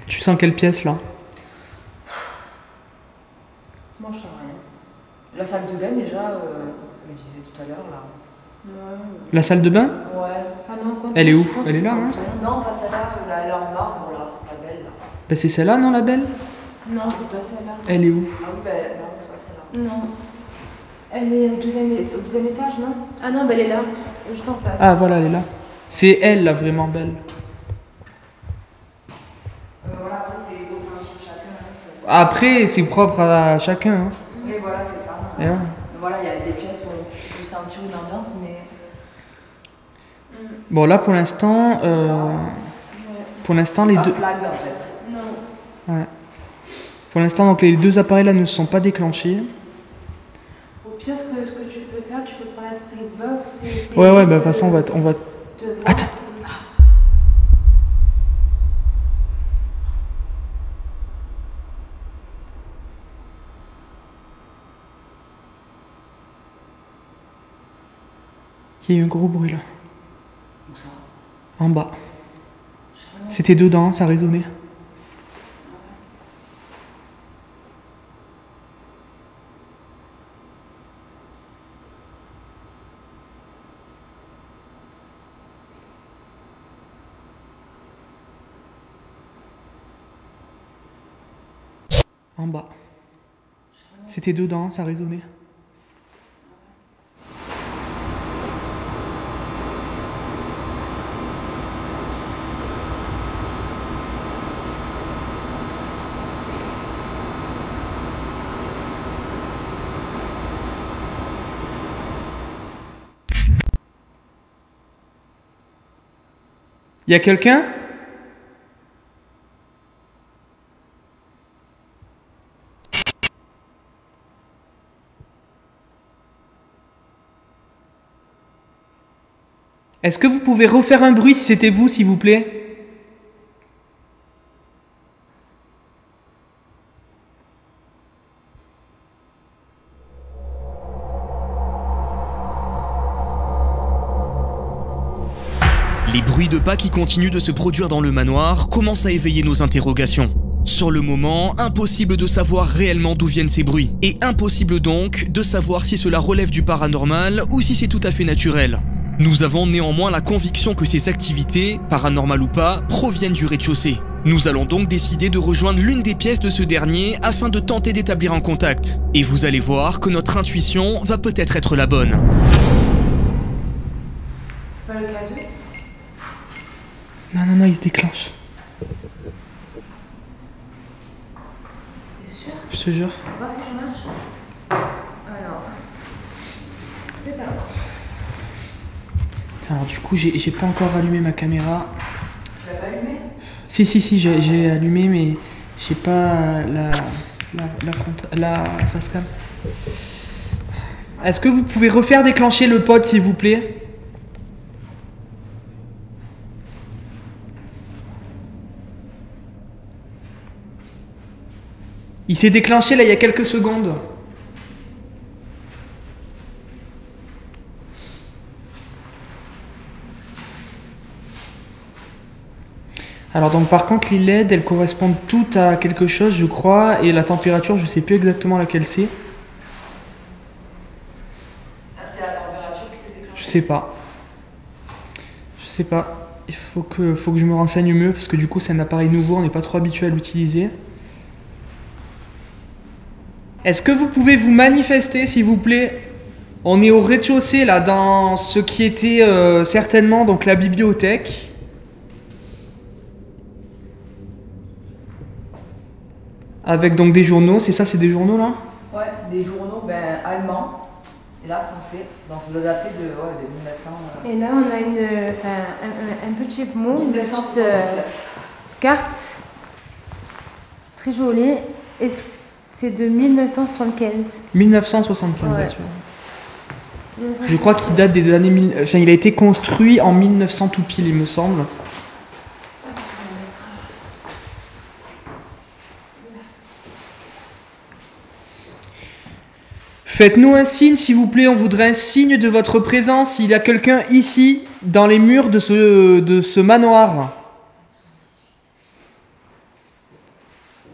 Tu sens quelle pièce, là? Moi, je sens rien. La salle de bain, déjà, je le disais tout à l'heure, là. Ouais. La salle de bain? Ouais. Ah non, quand Elle est où? je pense Elle est que là, ça hein? sent rien. Non, pas celle-là, là en marbre, là, la belle, là. Ben, c'est celle-là, non, la belle? Non, c'est pas celle-là. Elle est où? Ah oui, ben non, c'est pas celle-là. Non. Elle est au deuxième étage, non? Ah non, bah elle est là, juste en face. Ah voilà, elle est là. C'est elle, là, vraiment belle. Voilà, après, c'est au sein de chacun. Hein, Après, c'est propre à chacun. Hein. oui, voilà, c'est ça. Et ouais. Voilà, il y a des pièces où on peut sentir une ambiance, mais. Bon, là, pour l'instant, les pas deux... flag en fait. Non. Ouais. Pour l'instant, donc, les deux appareils là ne sont pas déclenchés. Au pire, ce que tu peux faire, tu peux prendre la spirit box et essayer Ouais, bah, de toute façon, on va... de voir Attends. si... Il y a eu un gros bruit, là. Où ça? En bas. C'était dedans, ça résonnait. En bas. C'était dedans, ça résonnait. Y a quelqu'un? Est-ce que vous pouvez refaire un bruit si c'était vous, s'il vous plaît? Les bruits de pas qui continuent de se produire dans le manoir commencent à éveiller nos interrogations. Sur le moment, impossible de savoir réellement d'où viennent ces bruits. Et impossible donc de savoir si cela relève du paranormal ou si c'est tout à fait naturel. Nous avons néanmoins la conviction que ces activités, paranormales ou pas, proviennent du rez-de-chaussée. Nous allons donc décider de rejoindre l'une des pièces de ce dernier afin de tenter d'établir un contact. Et vous allez voir que notre intuition va peut-être être la bonne. C'est pas le cas 2? Non, il se déclenche. T'es sûr? Je te jure. On va voir si ça marche. Alors... C'est pas bon. Alors du coup, j'ai pas encore allumé ma caméra. Tu l'as pas allumé? Si, j'ai allumé, mais j'ai pas la face cam. Est-ce que vous pouvez refaire déclencher le pod, s'il vous plaît? Il s'est déclenché là il y a quelques secondes. Alors donc par contre les LED elles correspondent toutes à quelque chose je crois et la température je sais plus exactement laquelle c'est. Ah, c'est la température qui s'est déclenchée? Je sais pas. Je sais pas. Il faut que je me renseigne mieux parce que du coup c'est un appareil nouveau, on n'est pas trop habitué à l'utiliser. Est-ce que vous pouvez vous manifester s'il vous plaît? On est au rez-de-chaussée là dans ce qui était certainement donc la bibliothèque. Avec donc des journaux, c'est ça, c'est des journaux là? Ouais, des journaux allemands et là français, donc ça doit dater de 1900. Et là, on a un petit mot, une petite carte très jolie et c'est de 1975. 1975, Ouais. tu vois. Je crois qu'il date des années... Enfin, il a été construit en 1900 tout pile, il me semble. Faites-nous un signe, s'il vous plaît. On voudrait un signe de votre présence. S'il y a quelqu'un ici, dans les murs de ce manoir.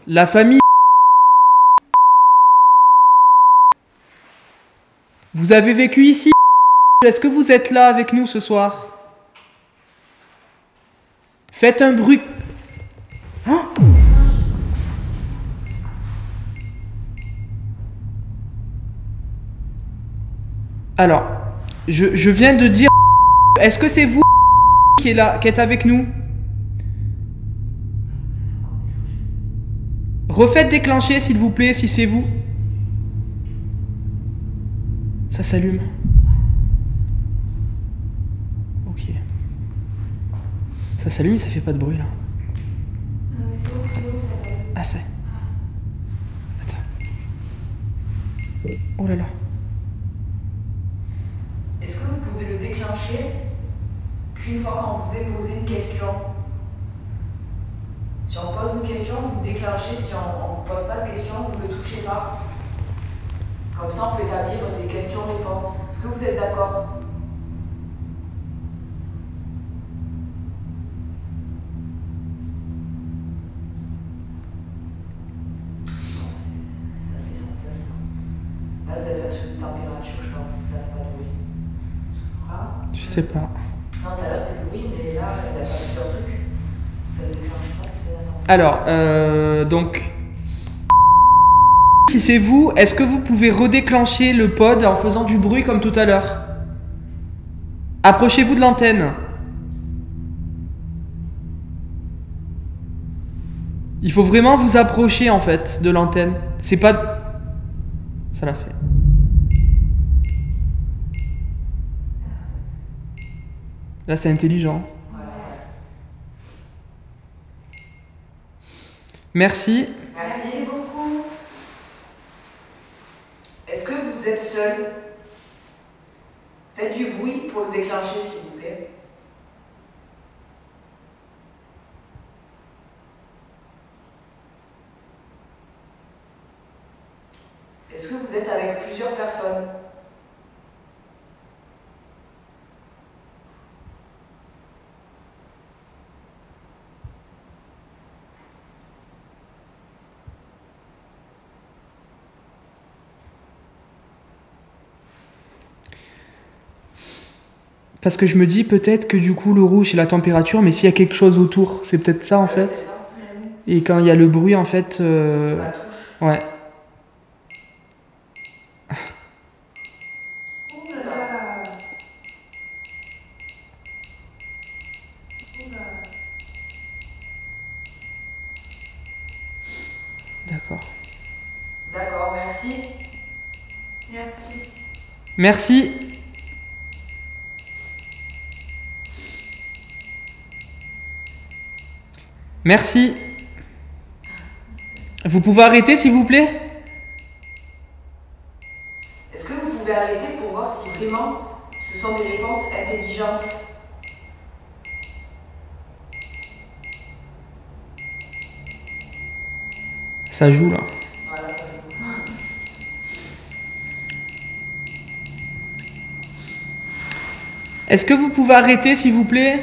La famille... Vous avez vécu ici? Est-ce que vous êtes là avec nous ce soir? Faites un bruit. Hein? Alors, je viens de dire... Est-ce que c'est vous qui est là, qui êtes avec nous? Refaites déclencher s'il vous plaît, si c'est vous. Ça s'allume. Ok. Ça s'allume, ça fait pas de bruit là. Ah c'est. Attends. Oh là là. Est-ce que vous pouvez le déclencher qu'une fois qu'on vous ait posé une question? Si on pose une question, vous le déclenchez. Si on ne pose pas de question, vous ne le touchez pas. Comme ça, on peut établir des questions-réponses. Est-ce que vous êtes d'accord? Ça fait sans cesse. Là, ça doit être une température, je pense, ça n'a pas de bruit. Ah. Je sais pas. Non, tout à l'heure c'était le bruit, mais là, il y a pas plusieurs trucs. Ça se déclenche pas, c'est bien attendre. Alors, donc... Si c'est vous, est-ce que vous pouvez redéclencher le pod en faisant du bruit comme tout à l'heure? Approchez-vous de l'antenne. Il faut vraiment vous approcher en fait de l'antenne. C'est pas... Ça l'a fait. Là c'est intelligent. Merci. Merci beaucoup. Est-ce que vous êtes seul? Faites du bruit pour le déclencher, s'il vous plaît. Est-ce que vous êtes avec plusieurs personnes? Parce que je me dis peut-être que du coup le rouge c'est la température, mais s'il y a quelque chose autour, c'est peut-être ça en fait. C'est ça. Et quand il y a le bruit en fait... Ça touche. Ouais. Oh là là. Oh là. D'accord. D'accord, merci. Merci. Merci. Merci. Vous pouvez arrêter s'il vous plaît? Est-ce que vous pouvez arrêter pour voir si vraiment ce sont des réponses intelligentes? Ça joue là. Voilà, ça fait. Est-ce que vous pouvez arrêter s'il vous plaît?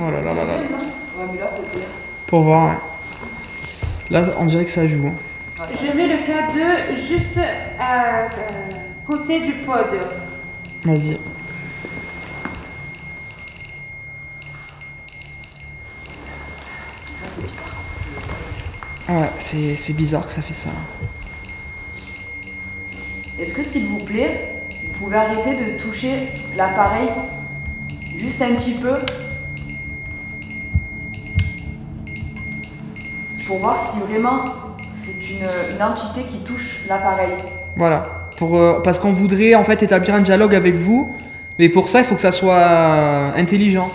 Oh là là là là. Ouais, mais là, côté. Pour voir. Ouais. Là on dirait que ça joue. Hein. Je mets le K2 juste à côté du pod. Vas-y. Ça, c'est bizarre. Ouais, c'est bizarre que ça fait ça. Est-ce que, s'il vous plaît, vous pouvez arrêter de toucher l'appareil juste un petit peu pour voir si vraiment c'est une entité qui touche l'appareil? Voilà. Parce qu'on voudrait en fait établir un dialogue avec vous, mais pour ça il faut que ça soit intelligent.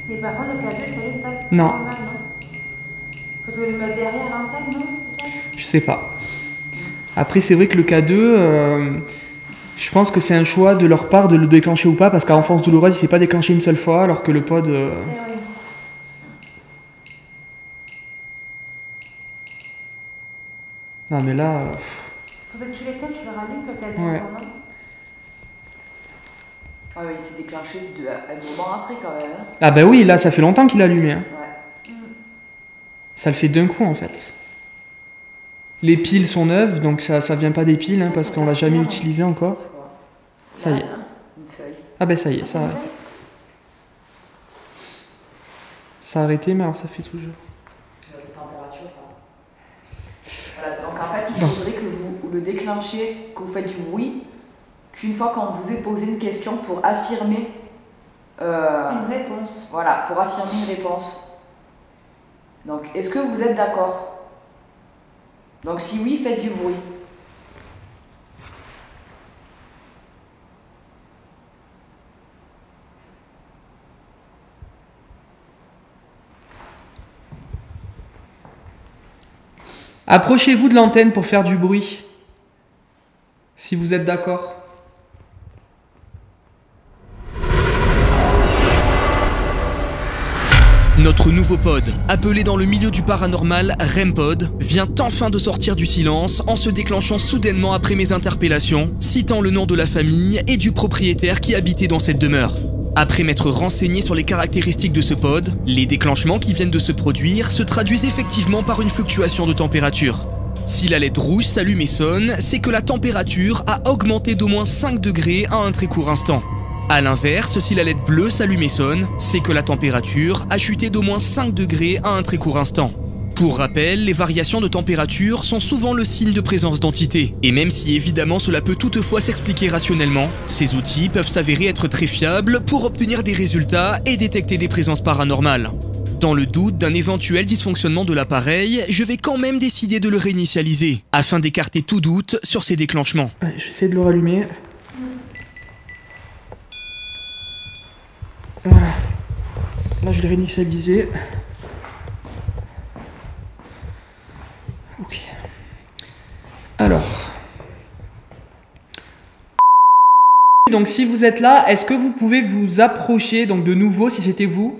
Mais par contre, le K2 s'allume pas. Non. Normal, non. Faudrait le mettre derrière l'antenne, non? Peut-être. Je sais pas. Après c'est vrai que le K2, je pense que c'est un choix de leur part de le déclencher ou pas, parce qu'à Enfance Douloureuse il s'est pas déclenché une seule fois, alors que le pod... Eh oui. Non mais là... Faudrait que tu l'éteignes, tu le rallumes peut-être. Ouais. Non? Ah oui, il s'est déclenché un moment après quand même. Hein. Ah bah oui, là ça fait longtemps qu'il a allumé. Hein. Ouais. Ça le fait d'un coup en fait. Les piles sont neuves, donc ça vient pas des piles, hein, parce qu'on l'a jamais utilisé encore. Je vois. Ça y est. Une feuille. Ah ben ça y est, ça a arrêté. Ça a arrêté, mais alors ça fait toujours. La température, ça. Voilà, donc en fait, il faudrait que vous le déclenchiez, que vous faites du bruit, qu'une fois qu'on vous ait posé une question pour affirmer Une réponse. voilà, pour affirmer une réponse. Donc, est-ce que vous êtes d'accord? Donc, si oui, faites du bruit. Approchez-vous de l'antenne pour faire du bruit. Si vous êtes d'accord. Notre nouveau pod, appelé dans le milieu du paranormal REM-Pod, vient enfin de sortir du silence en se déclenchant soudainement après mes interpellations, citant le nom de la famille et du propriétaire qui habitait dans cette demeure. Après m'être renseigné sur les caractéristiques de ce pod, les déclenchements qui viennent de se produire se traduisent effectivement par une fluctuation de température. Si la LED rouge s'allume et sonne, c'est que la température a augmenté d'au moins 5 degrés à un très court instant. A l'inverse, si la LED bleue s'allume et sonne, c'est que la température a chuté d'au moins 5 degrés à un très court instant. Pour rappel, les variations de température sont souvent le signe de présence d'entités. Et même si évidemment cela peut toutefois s'expliquer rationnellement, ces outils peuvent s'avérer être très fiables pour obtenir des résultats et détecter des présences paranormales. Dans le doute d'un éventuel dysfonctionnement de l'appareil, je vais quand même décider de le réinitialiser, afin d'écarter tout doute sur ses déclenchements. Allez, j'essaie de le rallumer. Voilà. Là, je l'ai réinitialisé. Ok. Alors. Donc, si vous êtes là, est-ce que vous pouvez vous approcher, donc de nouveau, si c'était vous,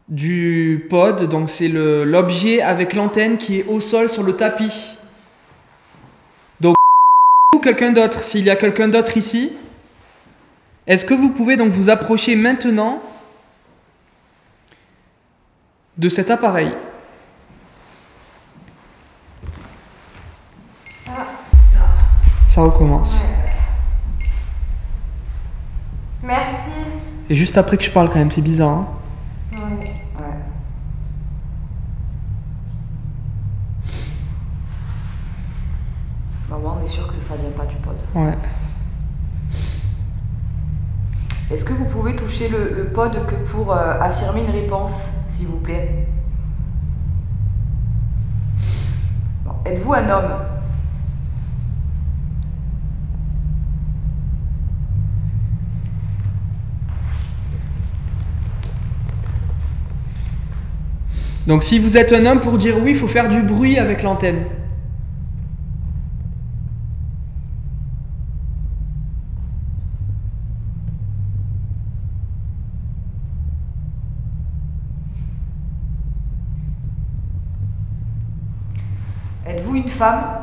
du pod, donc c'est l'objet avec l'antenne qui est au sol sur le tapis. Donc, ou quelqu'un d'autre, s'il y a quelqu'un d'autre ici, est-ce que vous pouvez donc vous approcher maintenant de cet appareil? Ça recommence. Merci. Et juste après que je parle quand même, c'est bizarre, hein? Ouais. Bah, ouais, on est sûr que ça vient pas du pod. Ouais. Est-ce que vous pouvez toucher le pod que pour affirmer une réponse, s'il vous plaît? Bon, êtes-vous un homme? Donc si vous êtes un homme, pour dire oui, il faut faire du bruit avec l'antenne. Êtes-vous une femme?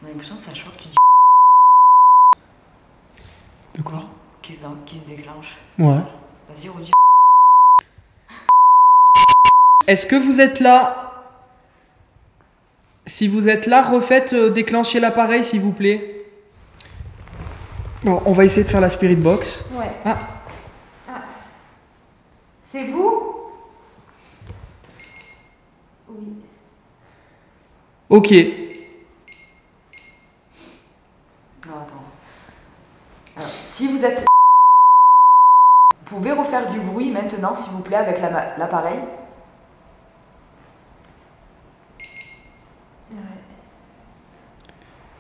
On a l'impression que c'est à chaque fois que tu dis De quoi? qui se déclenche. Ouais. Vas-y, redis. Est-ce que vous êtes là? Si vous êtes là, refaites déclencher l'appareil s'il vous plaît. Bon, on va essayer de faire la spirit box. Ouais. Ah. C'est vous? Oui. Ok. Non, attends. Alors, si vous êtes... Vous pouvez refaire du bruit maintenant, s'il vous plaît, avec l'appareil.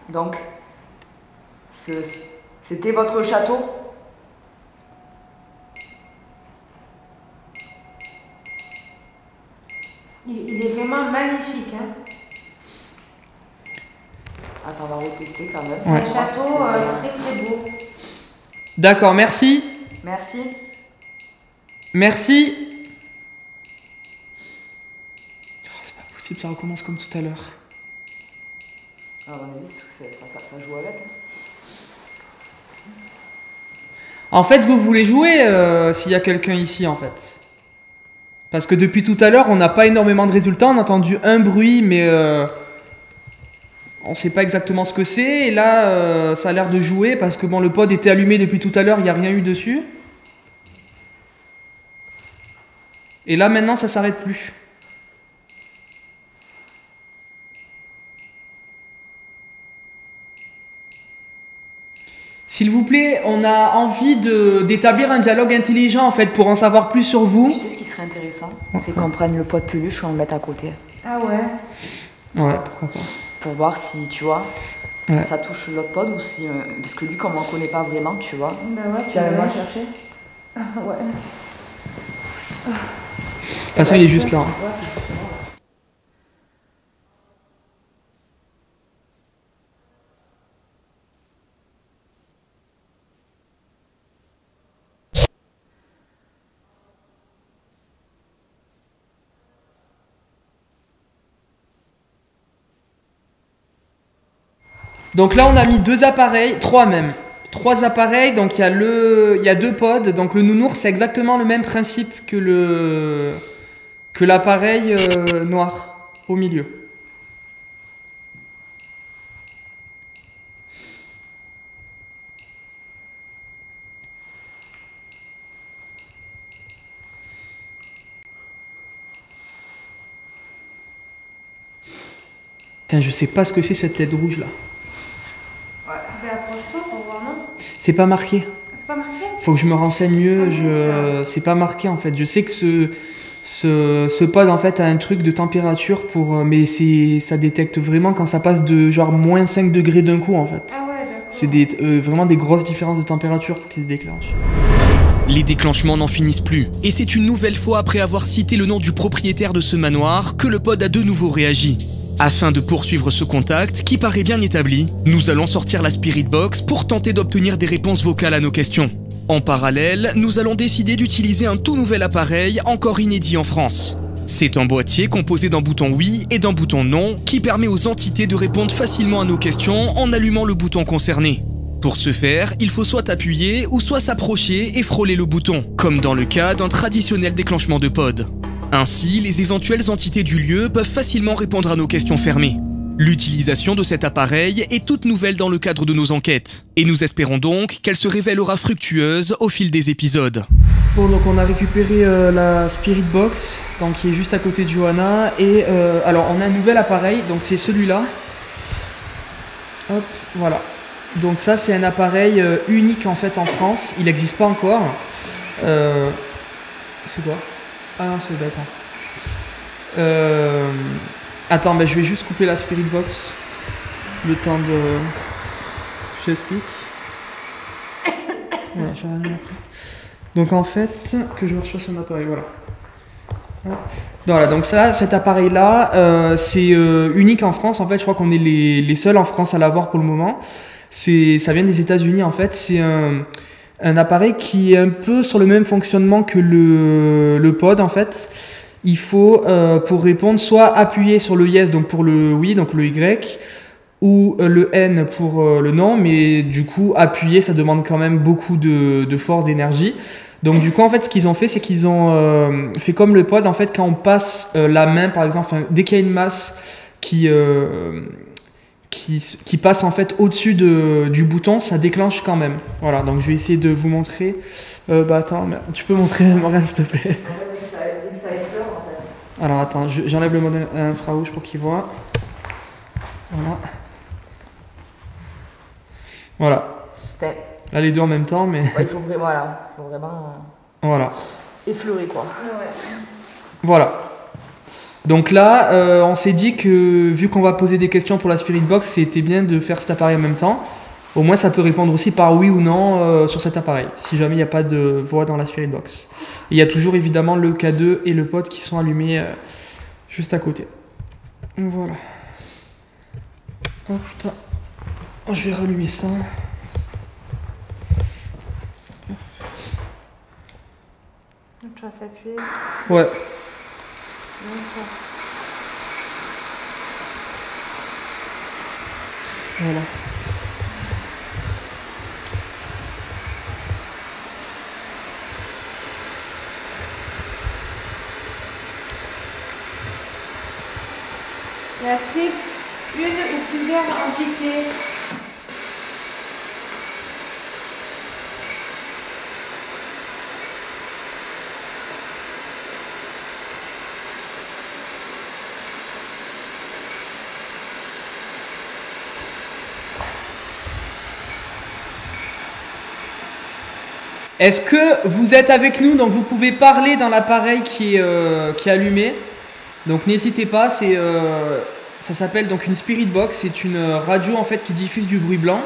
Donc, c'était votre château? Il est vraiment magnifique, hein. Attends, on va retester quand même. Ouais. Un château très très beau. D'accord, merci. Merci. Merci. Oh, c'est pas possible, ça recommence comme tout à l'heure. À mon avis, c'est parce que ça joue avec. En fait, vous voulez jouer s'il y a quelqu'un ici, en fait. Parce que depuis tout à l'heure, on n'a pas énormément de résultats. On a entendu un bruit, mais on sait pas exactement ce que c'est. Et là, ça a l'air de jouer parce que bon, le pod était allumé depuis tout à l'heure, il n'y a rien eu dessus. Et là, maintenant, ça s'arrête plus. S'il vous plaît, on a envie d'établir un dialogue intelligent en fait pour en savoir plus sur vous. Tu sais ce qui serait intéressant, c'est qu'on prenne le pot de peluche et on le mette à côté. Ah ouais. Ouais, pourquoi pas. Pour voir si, tu vois, Ouais. ça touche l'autre pod ou si... parce que lui, comme on le connaît pas vraiment, tu vois. Bah ouais, Tu vas vrai. le chercher. Ah ouais. De toute façon, il est juste là. Ouais, c'est justement là. Donc là, on a mis 2 appareils, 3 même. 3 appareils, donc il y a 2 pods. Donc le nounours, c'est exactement le même principe que l'appareil noir au milieu. Putain, je sais pas ce que c'est cette LED rouge là. Bah approche-toi pour voir, non? C'est pas marqué. C'est pas marqué? Faut que je me renseigne mieux. Ah, C'est pas marqué en fait. Je sais que ce pod en fait a un truc de température pour, mais ça détecte vraiment quand ça passe de genre moins 5 degrés d'un coup en fait. Ah ouais, d'accord. C'est vraiment des grosses différences de température qui se déclenchent. Les déclenchements n'en finissent plus, et c'est une nouvelle fois après avoir cité le nom du propriétaire de ce manoir que le pod a de nouveau réagi. Afin de poursuivre ce contact, qui paraît bien établi, nous allons sortir la Spirit Box pour tenter d'obtenir des réponses vocales à nos questions. En parallèle, nous allons décider d'utiliser un tout nouvel appareil encore inédit en France. C'est un boîtier composé d'un bouton oui et d'un bouton non qui permet aux entités de répondre facilement à nos questions en allumant le bouton concerné. Pour ce faire, il faut soit appuyer ou soit s'approcher et frôler le bouton, comme dans le cas d'un traditionnel déclenchement de pod. Ainsi, les éventuelles entités du lieu peuvent facilement répondre à nos questions fermées. L'utilisation de cet appareil est toute nouvelle dans le cadre de nos enquêtes, et nous espérons donc qu'elle se révélera fructueuse au fil des épisodes. Bon, donc on a récupéré la Spirit Box, donc qui est juste à côté de Johanna, et alors on a un nouvel appareil, donc c'est celui-là. Hop, voilà. Donc ça c'est un appareil unique en fait en France, il n'existe pas encore. C'est quoi? Ah non, c'est d'accord. Attends, je vais juste couper la Spirit Box. Le temps de... J'explique. Voilà, j'ai rien appris. Donc en fait, que je reçois son appareil, voilà. Voilà, donc ça, cet appareil-là, c'est unique en France. En fait, je crois qu'on est les seuls en France à l'avoir pour le moment. Ça vient des États-Unis en fait. C'est un appareil qui est un peu sur le même fonctionnement que le pod en fait. Il faut, pour répondre, soit appuyer sur le yes, donc pour le oui, donc le Y, ou le N pour le non, mais du coup, appuyer, ça demande quand même beaucoup de force, d'énergie. Donc du coup, en fait, ce qu'ils ont fait, c'est qu'ils ont fait comme le pod, en fait, quand on passe la main, par exemple, dès qu'il y a une masse qui passe en fait au-dessus du bouton, ça déclenche quand même. Voilà, donc je vais essayer de vous montrer. Attends, tu peux montrer Morgane s'il te plaît. Alors attends, j'enlève le mode infrarouge pour qu'il voit. Voilà. Voilà. Là les deux en même temps, mais... Ouais, il faut vraiment Voilà. effleurer quoi. Voilà. Donc là, on s'est dit que vu qu'on va poser des questions pour la Spirit Box, c'était bien de faire cet appareil en même temps. Au moins ça peut répondre aussi par oui ou non sur cet appareil, si jamais il n'y a pas de voix dans la Spirit Box. Et il y a toujours évidemment le K2 et le pod qui sont allumés juste à côté. Voilà. Hop. Je vais rallumer ça. s'appuyer. Ouais. D'accord. Voilà. Y a-t-il une ou plusieurs entités? Est-ce que vous êtes avec nous? Donc vous pouvez parler dans l'appareil qui est allumé. Donc n'hésitez pas, ça s'appelle donc une Spirit Box, c'est une radio en fait qui diffuse du bruit blanc.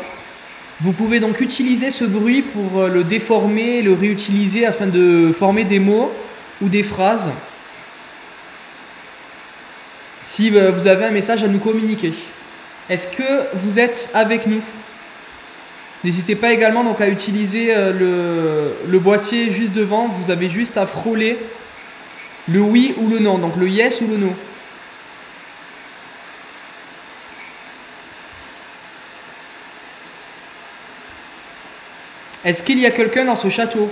Vous pouvez donc utiliser ce bruit pour le déformer, le réutiliser afin de former des mots ou des phrases. Si vous avez un message à nous communiquer. Est-ce que vous êtes avec nous? N'hésitez pas également donc à utiliser le boîtier juste devant, vous avez juste à frôler le oui ou le non, donc le yes ou le no. Est-ce qu'il y a quelqu'un dans ce château?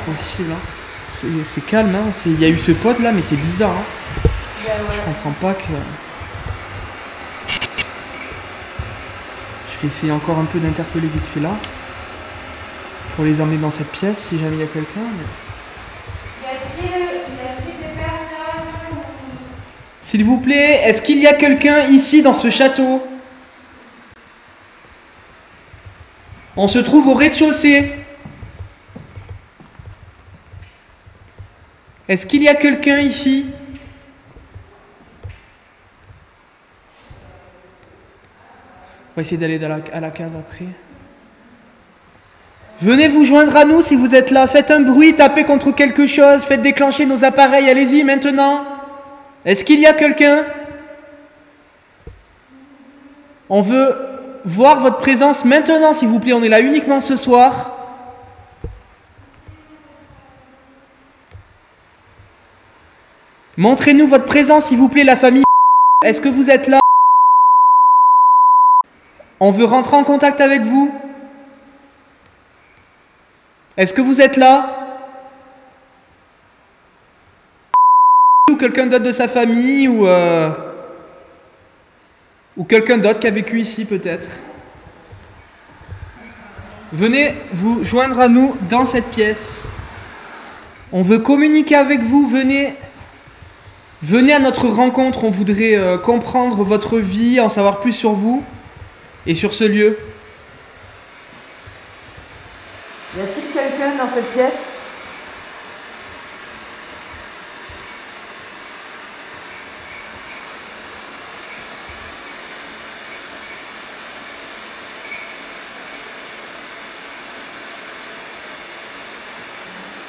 Possible, hein. C'est calme, hein. Il y a eu ce pod là, mais c'est bizarre. Hein. Je comprends pas que. Je vais essayer encore un peu d'interpeller vite fait là. Pour les emmener dans cette pièce si jamais il y a quelqu'un. Mais... Y a-t-il des personnes? S'il vous plaît, est-ce qu'il y a quelqu'un ici dans ce château? On se trouve au rez-de-chaussée. Est-ce qu'il y a quelqu'un ici? On va essayer d'aller à la cave après. Venez vous joindre à nous si vous êtes là. Faites un bruit, tapez contre quelque chose, faites déclencher nos appareils. Allez-y maintenant. Est-ce qu'il y a quelqu'un? On veut voir votre présence maintenant s'il vous plaît. On est là uniquement ce soir. Montrez-nous votre présence, s'il vous plaît, la famille. Est-ce que vous êtes là? On veut rentrer en contact avec vous. Est-ce que vous êtes là? Ou quelqu'un d'autre de sa famille ou quelqu'un d'autre qui a vécu ici peut-être. Venez vous joindre à nous dans cette pièce. On veut communiquer avec vous, venez à notre rencontre, on voudrait comprendre votre vie, en savoir plus sur vous et sur ce lieu. Y a-t-il quelqu'un dans cette pièce?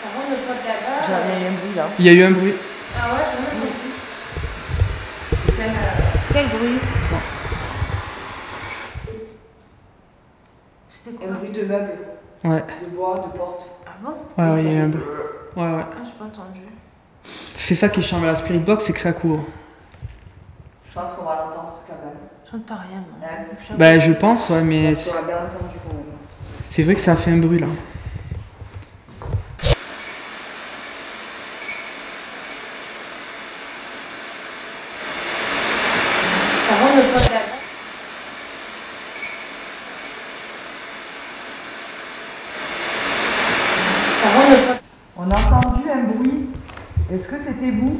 Ça rend le pot là-bas. J'avais un bruit là. Il y a eu un bruit. Ah ouais, je me Quel bruit? C'était quoi? Un bruit de meubles, Ouais, de bois, de portes. Ah bon? ouais, il y a eu un bruit. Ouais. Ah, j'ai pas entendu. C'est ça qui est chiant avec la Spirit Box, c'est que ça court. Je pense qu'on va l'entendre quand même. J'entends rien, moi. Ouais. Bah je pense, ouais, mais Parce qu'on l'a bien entendu quand même. c'est vrai que ça a fait un bruit là. Ça rend le pot là-bas. Ça rend le pot. On a entendu un bruit. Est-ce que c'était vous?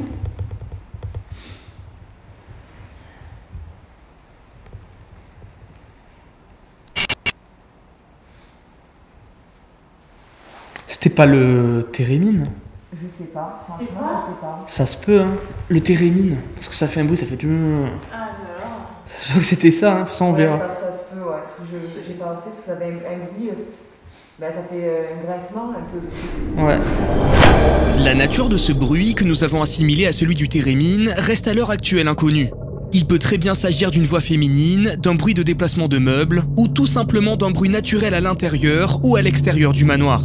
C'était pas le térémine? Je sais pas, C'est franchement, quoi? je sais pas. Ça se peut, hein. Le térémine. Parce que ça fait un bruit, ça fait... Ah là là. Ça se peut que c'était ça, hein. Ça, on Ouais, verra. ça se peut, ouais. Parce que j'ai pensé que ça avait un bruit. Ben, ça fait un grincement un peu. Ouais. La nature de ce bruit que nous avons assimilé à celui du térémine reste à l'heure actuelle inconnue. Il peut très bien s'agir d'une voix féminine, d'un bruit de déplacement de meubles, ou tout simplement d'un bruit naturel à l'intérieur ou à l'extérieur du manoir.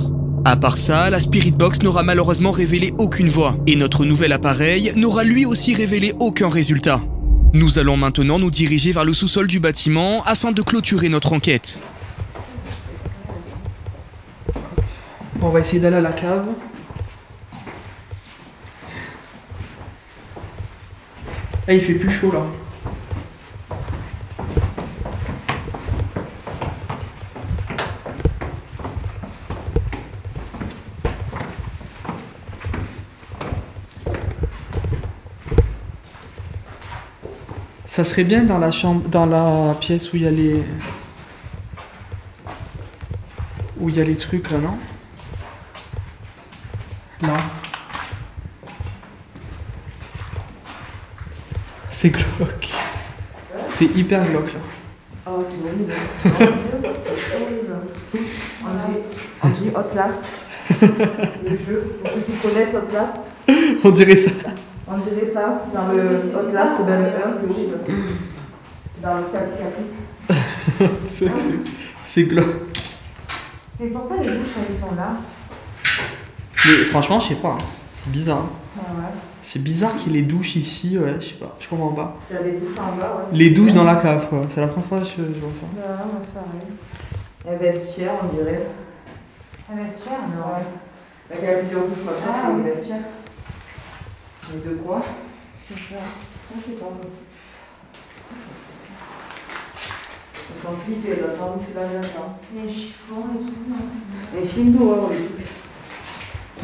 À part ça, la Spirit Box n'aura malheureusement révélé aucune voix, et notre nouvel appareil n'aura lui aussi révélé aucun résultat. Nous allons maintenant nous diriger vers le sous-sol du bâtiment afin de clôturer notre enquête. Bon, on va essayer d'aller à la cave. Ah, il fait plus chaud là. Ça serait bien dans la chambre, dans la pièce où il y a les... Où il y a les trucs là, non? Non. C'est glauque. C'est hyper glauque là. Oh, tu vois, on dit Outlast. Le jeu, pour ceux qui connaissent Outlast. On dirait ça. On dirait ça, dans le Outlast, ben le 1, c'est horrible. Dans le Capti. C'est glauque. Mais pourquoi les douches, elles sont là? Mais franchement, je sais pas. Hein. C'est bizarre. Hein. Ah ouais. C'est bizarre qu'il y ait les douches ici, ouais, je sais pas. Je comprends pas. Il y a des douches en bas, ouais. Les douches dans la cave, quoi. C'est la première fois que je vois ça. Ouais, moi c'est pareil. Un vestiaire, on dirait. Un vestiaire, non? Ouais. La cave de douche, moi, ça, c'est le vestiaire. Mais de quoi? Je sais pas. Je sais pas. Ils sont flippés, là, t'as envie de se laver là-dedans. Les chiffons et tout, non? Les films d'horreur, oui.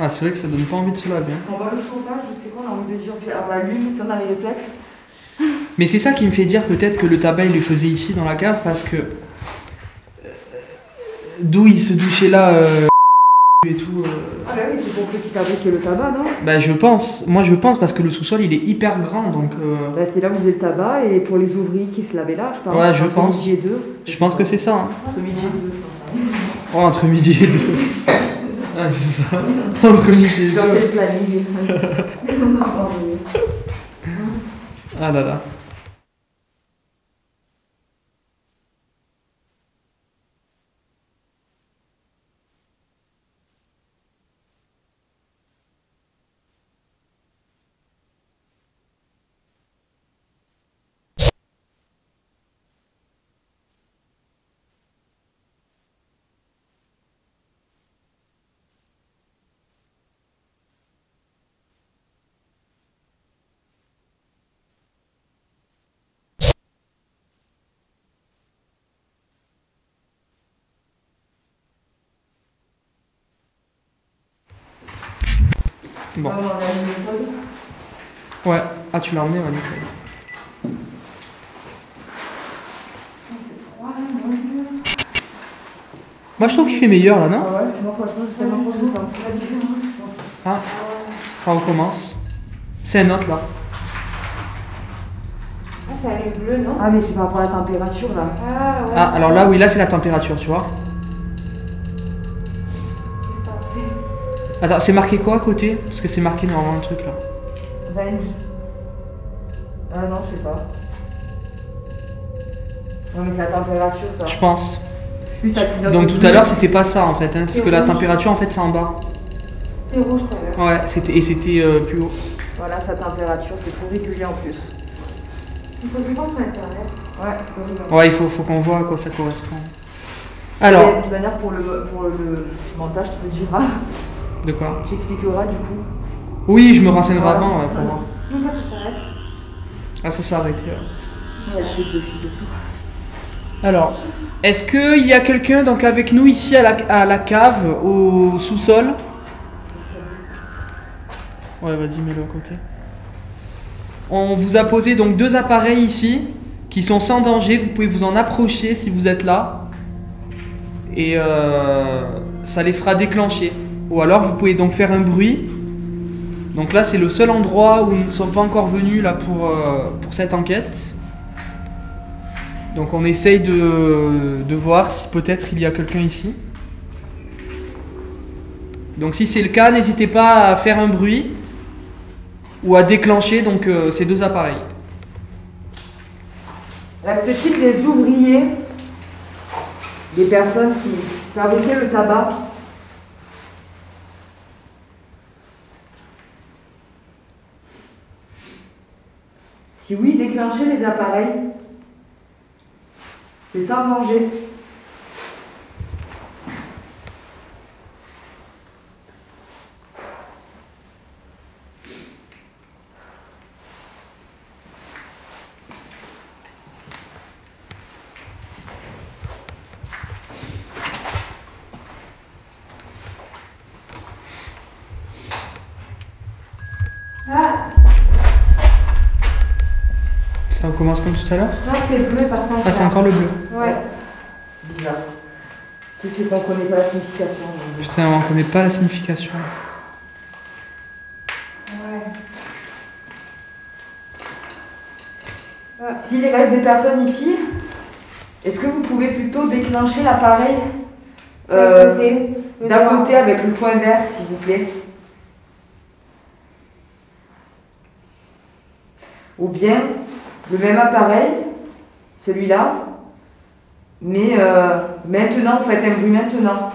Ah, c'est vrai que ça donne pas envie de se laver. Hein. On va le chauffage, je sais quoi, on a envie de dire, on allume, ça on a les réflexes. Mais c'est ça qui me fait dire peut-être que le tabac il le faisait ici dans la cave parce que. D'où il se douchait là et tout. Ah bah oui, c'est pour ceux qui fabriquent le tabac, non? Bah, je pense. Moi, je pense parce que le sous-sol il est hyper grand donc. Bah c'est là où vous avez le tabac et pour les ouvriers qui se lavaient là, je pense. Ouais, je entre pense. midi et 2. Je pense que c'est ça. Hein. Entre midi et 2, je pense. Oh, entre midi et deux. Ah, c'est ça. Entre midi et Dans deux. le planning. Ah là là. Bon. On a une méthode. Ouais. Ah, tu l'as emmené, ouais, nickel. Moi, je trouve qu'il fait meilleur là, non? Ah ouais, moi franchement, c'est tellement fort que ça sent la différence. Ah, ça recommence. C'est un autre là. Ah, ça arrive bleu, non? Ah mais c'est par rapport à la température là. Ah, ouais. Ah, alors là, oui, là c'est la température, tu vois. Qu'est-ce que c'est? Attends, c'est marqué quoi à côté? Parce que c'est marqué normalement un truc là. Range. Ah non, je sais pas. Non mais c'est la température ça. Je pense. Plus ça clignote Donc au tout à bleu. l'heure c'était pas ça en fait, hein, parce que la température en fait c'est en bas. C'était rouge tout à l'heure. Ouais, c'était plus haut. Voilà, sa température, c'est tout régulier en plus. Il faut que je pense sur internet. Ouais, c'est horrible. Ouais, il faut qu'on voit à quoi ça correspond. Et Alors, de toute manière, pour le montage, tu te diras. de quoi? Tu expliqueras du coup. Oui, je me renseignerai avant ouais, pour voir. Donc là, ça s'arrête. Ah, ça s'est arrêté. Elle fait deux filles dessous. Alors, est-ce qu'il y a quelqu'un donc avec nous ici à la cave, au sous-sol? Ouais, vas-y, mets-le à côté. On vous a posé donc deux appareils ici qui sont sans danger. Vous pouvez vous en approcher si vous êtes là. Et ça les fera déclencher Ou alors vous pouvez donc faire un bruit. Donc là c'est le seul endroit où nous ne sommes pas encore venus là pour cette enquête. Donc on essaye de voir si peut-être il y a quelqu'un ici. Donc si c'est le cas, n'hésitez pas à faire un bruit ou à déclencher donc, ces deux appareils. Reste-t-il des ouvriers, des personnes qui fabriquaient le tabac? Si oui, déclenchez les appareils. C'est sans danger. Ça commence comme tout à l'heure? Non, c'est bleu par contre. Ah, c'est encore le bleu. Ouais. Bizarre. Tout ce qu'on ne connaît pas la signification. Putain, on connaît pas la signification. Ouais. S'il reste des personnes ici, est-ce que vous pouvez plutôt déclencher l'appareil d'un côté avec le point vert, s'il vous plaît? Ou bien le même appareil, celui-là, mais maintenant, vous faites un bruit maintenant.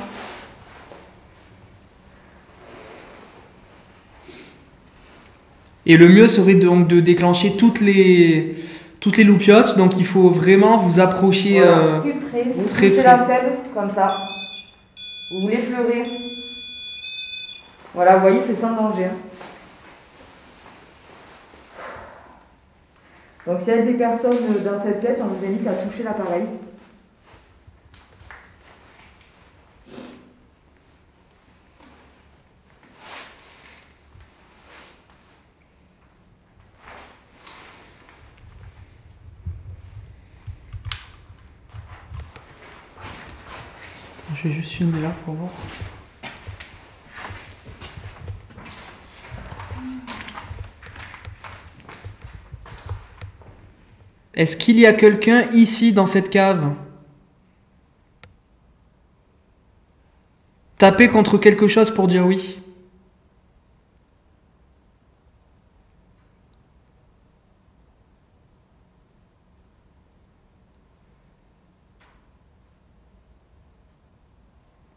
Et le mieux serait donc de déclencher toutes les loupiottes, donc il faut vraiment vous approcher Plus près. Vous très touchez près. l'antenne, comme ça. Vous l'effleurez. Voilà, vous voyez, c'est sans danger. Hein. Donc s'il y a des personnes dans cette pièce, on vous invite à toucher l'appareil. Je vais juste filmer là pour voir. Est-ce qu'il y a quelqu'un ici dans cette cave? Tapez contre quelque chose pour dire oui.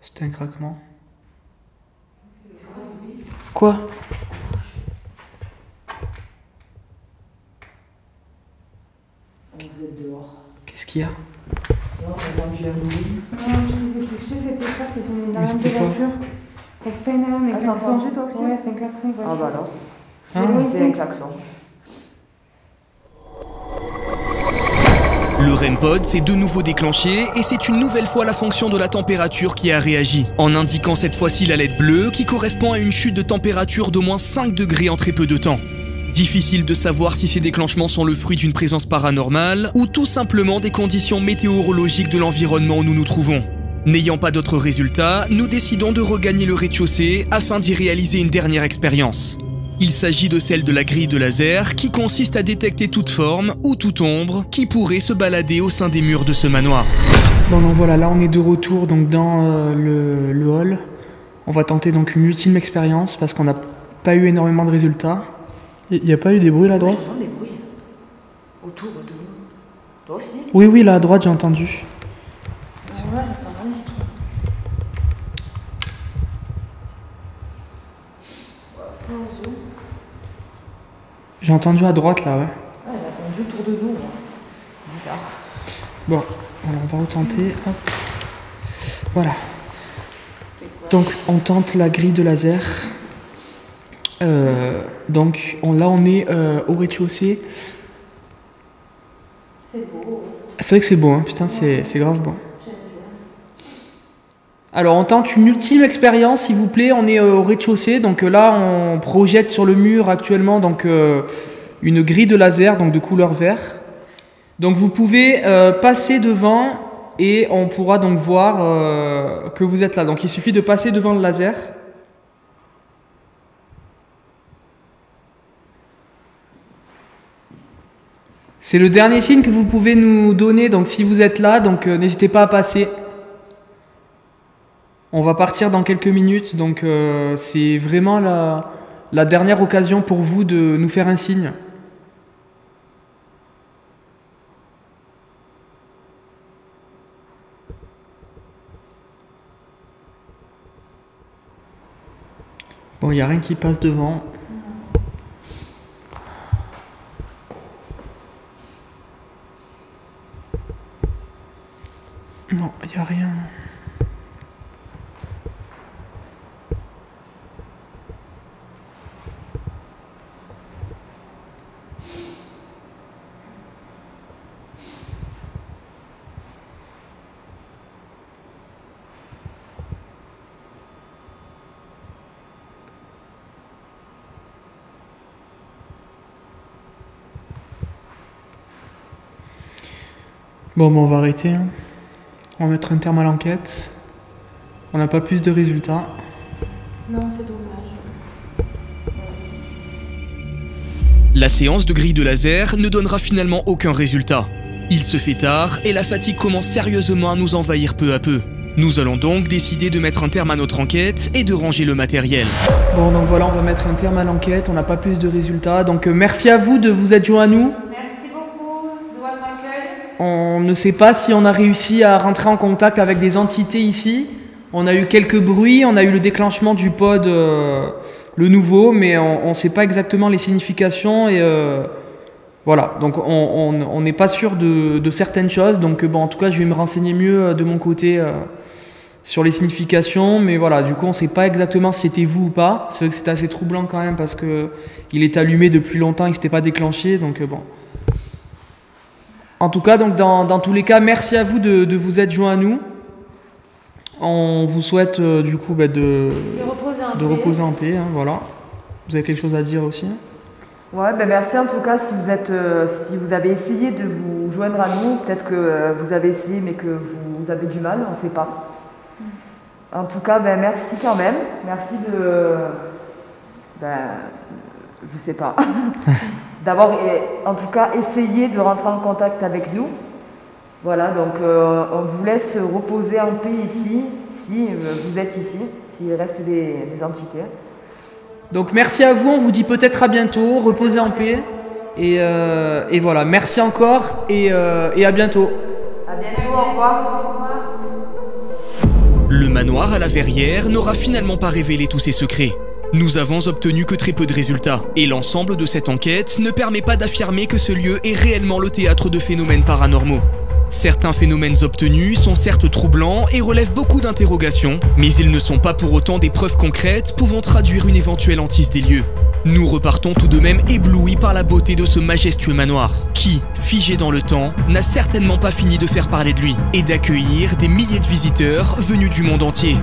C'était un craquement. Quoi? Vous êtes dehors. Qu'est-ce qu'il y a? Non, on a entendu un bruit. C'était quoi? C'est une Mais alarme de c'était quoi? voiture. Elle fait une alarme, mais Ah, t'as klaxon. entendu, toi aussi? Ouais, c'est un klaxon de Ah voiture. bah alors, Ah, c'est un klaxon. Le REM pod s'est de nouveau déclenché et c'est une nouvelle fois la fonction de la température qui a réagi, en indiquant cette fois-ci la LED bleue qui correspond à une chute de température d'au moins 5 degrés en très peu de temps. Difficile de savoir si ces déclenchements sont le fruit d'une présence paranormale ou tout simplement des conditions météorologiques de l'environnement où nous nous trouvons. N'ayant pas d'autres résultats, nous décidons de regagner le rez-de-chaussée afin d'y réaliser une dernière expérience. Il s'agit de celle de la grille de laser qui consiste à détecter toute forme ou toute ombre qui pourrait se balader au sein des murs de ce manoir. bon donc voilà, là on est de retour donc dans le hall. On va tenter donc une ultime expérience parce qu'on n'a pas eu énormément de résultats. Il n'y a pas eu des bruits là à droite? J'entends des bruits autour de nous. Toi aussi? Oui, oui, là à droite j'ai entendu. Ouais, j'entends rien du tout. C'est pas un zoo. J'ai entendu à droite là, ouais. Ah, elle a entendu autour de nous. Bizarre. Bon, alors on va retenter. Hop. Voilà. Donc on tente la grille de laser. Donc là on est au rez-de-chaussée. C'est beau. C'est vrai que c'est beau, hein. Putain, c'est grave beau. Alors on tente une ultime expérience s'il vous plaît, on est au rez-de-chaussée, donc là on projette sur le mur actuellement donc, une grille de laser donc de couleur vert. Donc vous pouvez passer devant et on pourra donc voir que vous êtes là. Donc il suffit de passer devant le laser. C'est le dernier signe que vous pouvez nous donner, donc si vous êtes là, donc n'hésitez pas à passer. On va partir dans quelques minutes, donc c'est vraiment la dernière occasion pour vous de nous faire un signe. Bon, il n'y a rien qui passe devant. Non, il n'y a rien. Bon, on va arrêter. Hein. On va mettre un terme à l'enquête. On n'a pas plus de résultats. Non, c'est dommage. La séance de grille de laser ne donnera finalement aucun résultat. Il se fait tard et la fatigue commence sérieusement à nous envahir peu à peu. Nous allons donc décider de mettre un terme à notre enquête et de ranger le matériel. Bon, donc voilà, on va mettre un terme à l'enquête. On n'a pas plus de résultats. Donc merci à vous de vous être joints à nous. Merci beaucoup de votre accueil. On ne sait pas si on a réussi à rentrer en contact avec des entités ici. On a eu quelques bruits, on a eu le déclenchement du pod, le nouveau, mais on ne sait pas exactement les significations et voilà. Donc on n'est pas sûr de certaines choses. Donc bon, en tout cas, je vais me renseigner mieux de mon côté sur les significations, mais voilà. Du coup, on ne sait pas exactement si c'était vous ou pas. C'est vrai que c'était assez troublant quand même parce que il est allumé depuis longtemps et que c'était pas déclenché. Donc bon. En tout cas, donc dans tous les cas, merci à vous de vous être joints à nous. On vous souhaite du coup de reposer en paix. Hein, voilà. Vous avez quelque chose à dire aussi? Ouais, merci en tout cas si vous avez essayé de vous joindre à nous. Peut-être que vous avez essayé mais que vous avez du mal, on ne sait pas. En tout cas, merci quand même. Merci je sais pas. D'avoir en tout cas essayé de rentrer en contact avec nous. Voilà, donc on vous laisse reposer en paix ici, si vous êtes ici, s'il reste des entités. Donc merci à vous, on vous dit peut-être à bientôt, reposez en paix, et voilà, merci encore, et à bientôt. À bientôt, au revoir. Le manoir à la Verrière n'aura finalement pas révélé tous ses secrets. Nous avons obtenu que très peu de résultats, et l'ensemble de cette enquête ne permet pas d'affirmer que ce lieu est réellement le théâtre de phénomènes paranormaux. Certains phénomènes obtenus sont certes troublants et relèvent beaucoup d'interrogations, mais ils ne sont pas pour autant des preuves concrètes pouvant traduire une éventuelle hantise des lieux. Nous repartons tout de même éblouis par la beauté de ce majestueux manoir, qui, figé dans le temps, n'a certainement pas fini de faire parler de lui et d'accueillir des milliers de visiteurs venus du monde entier.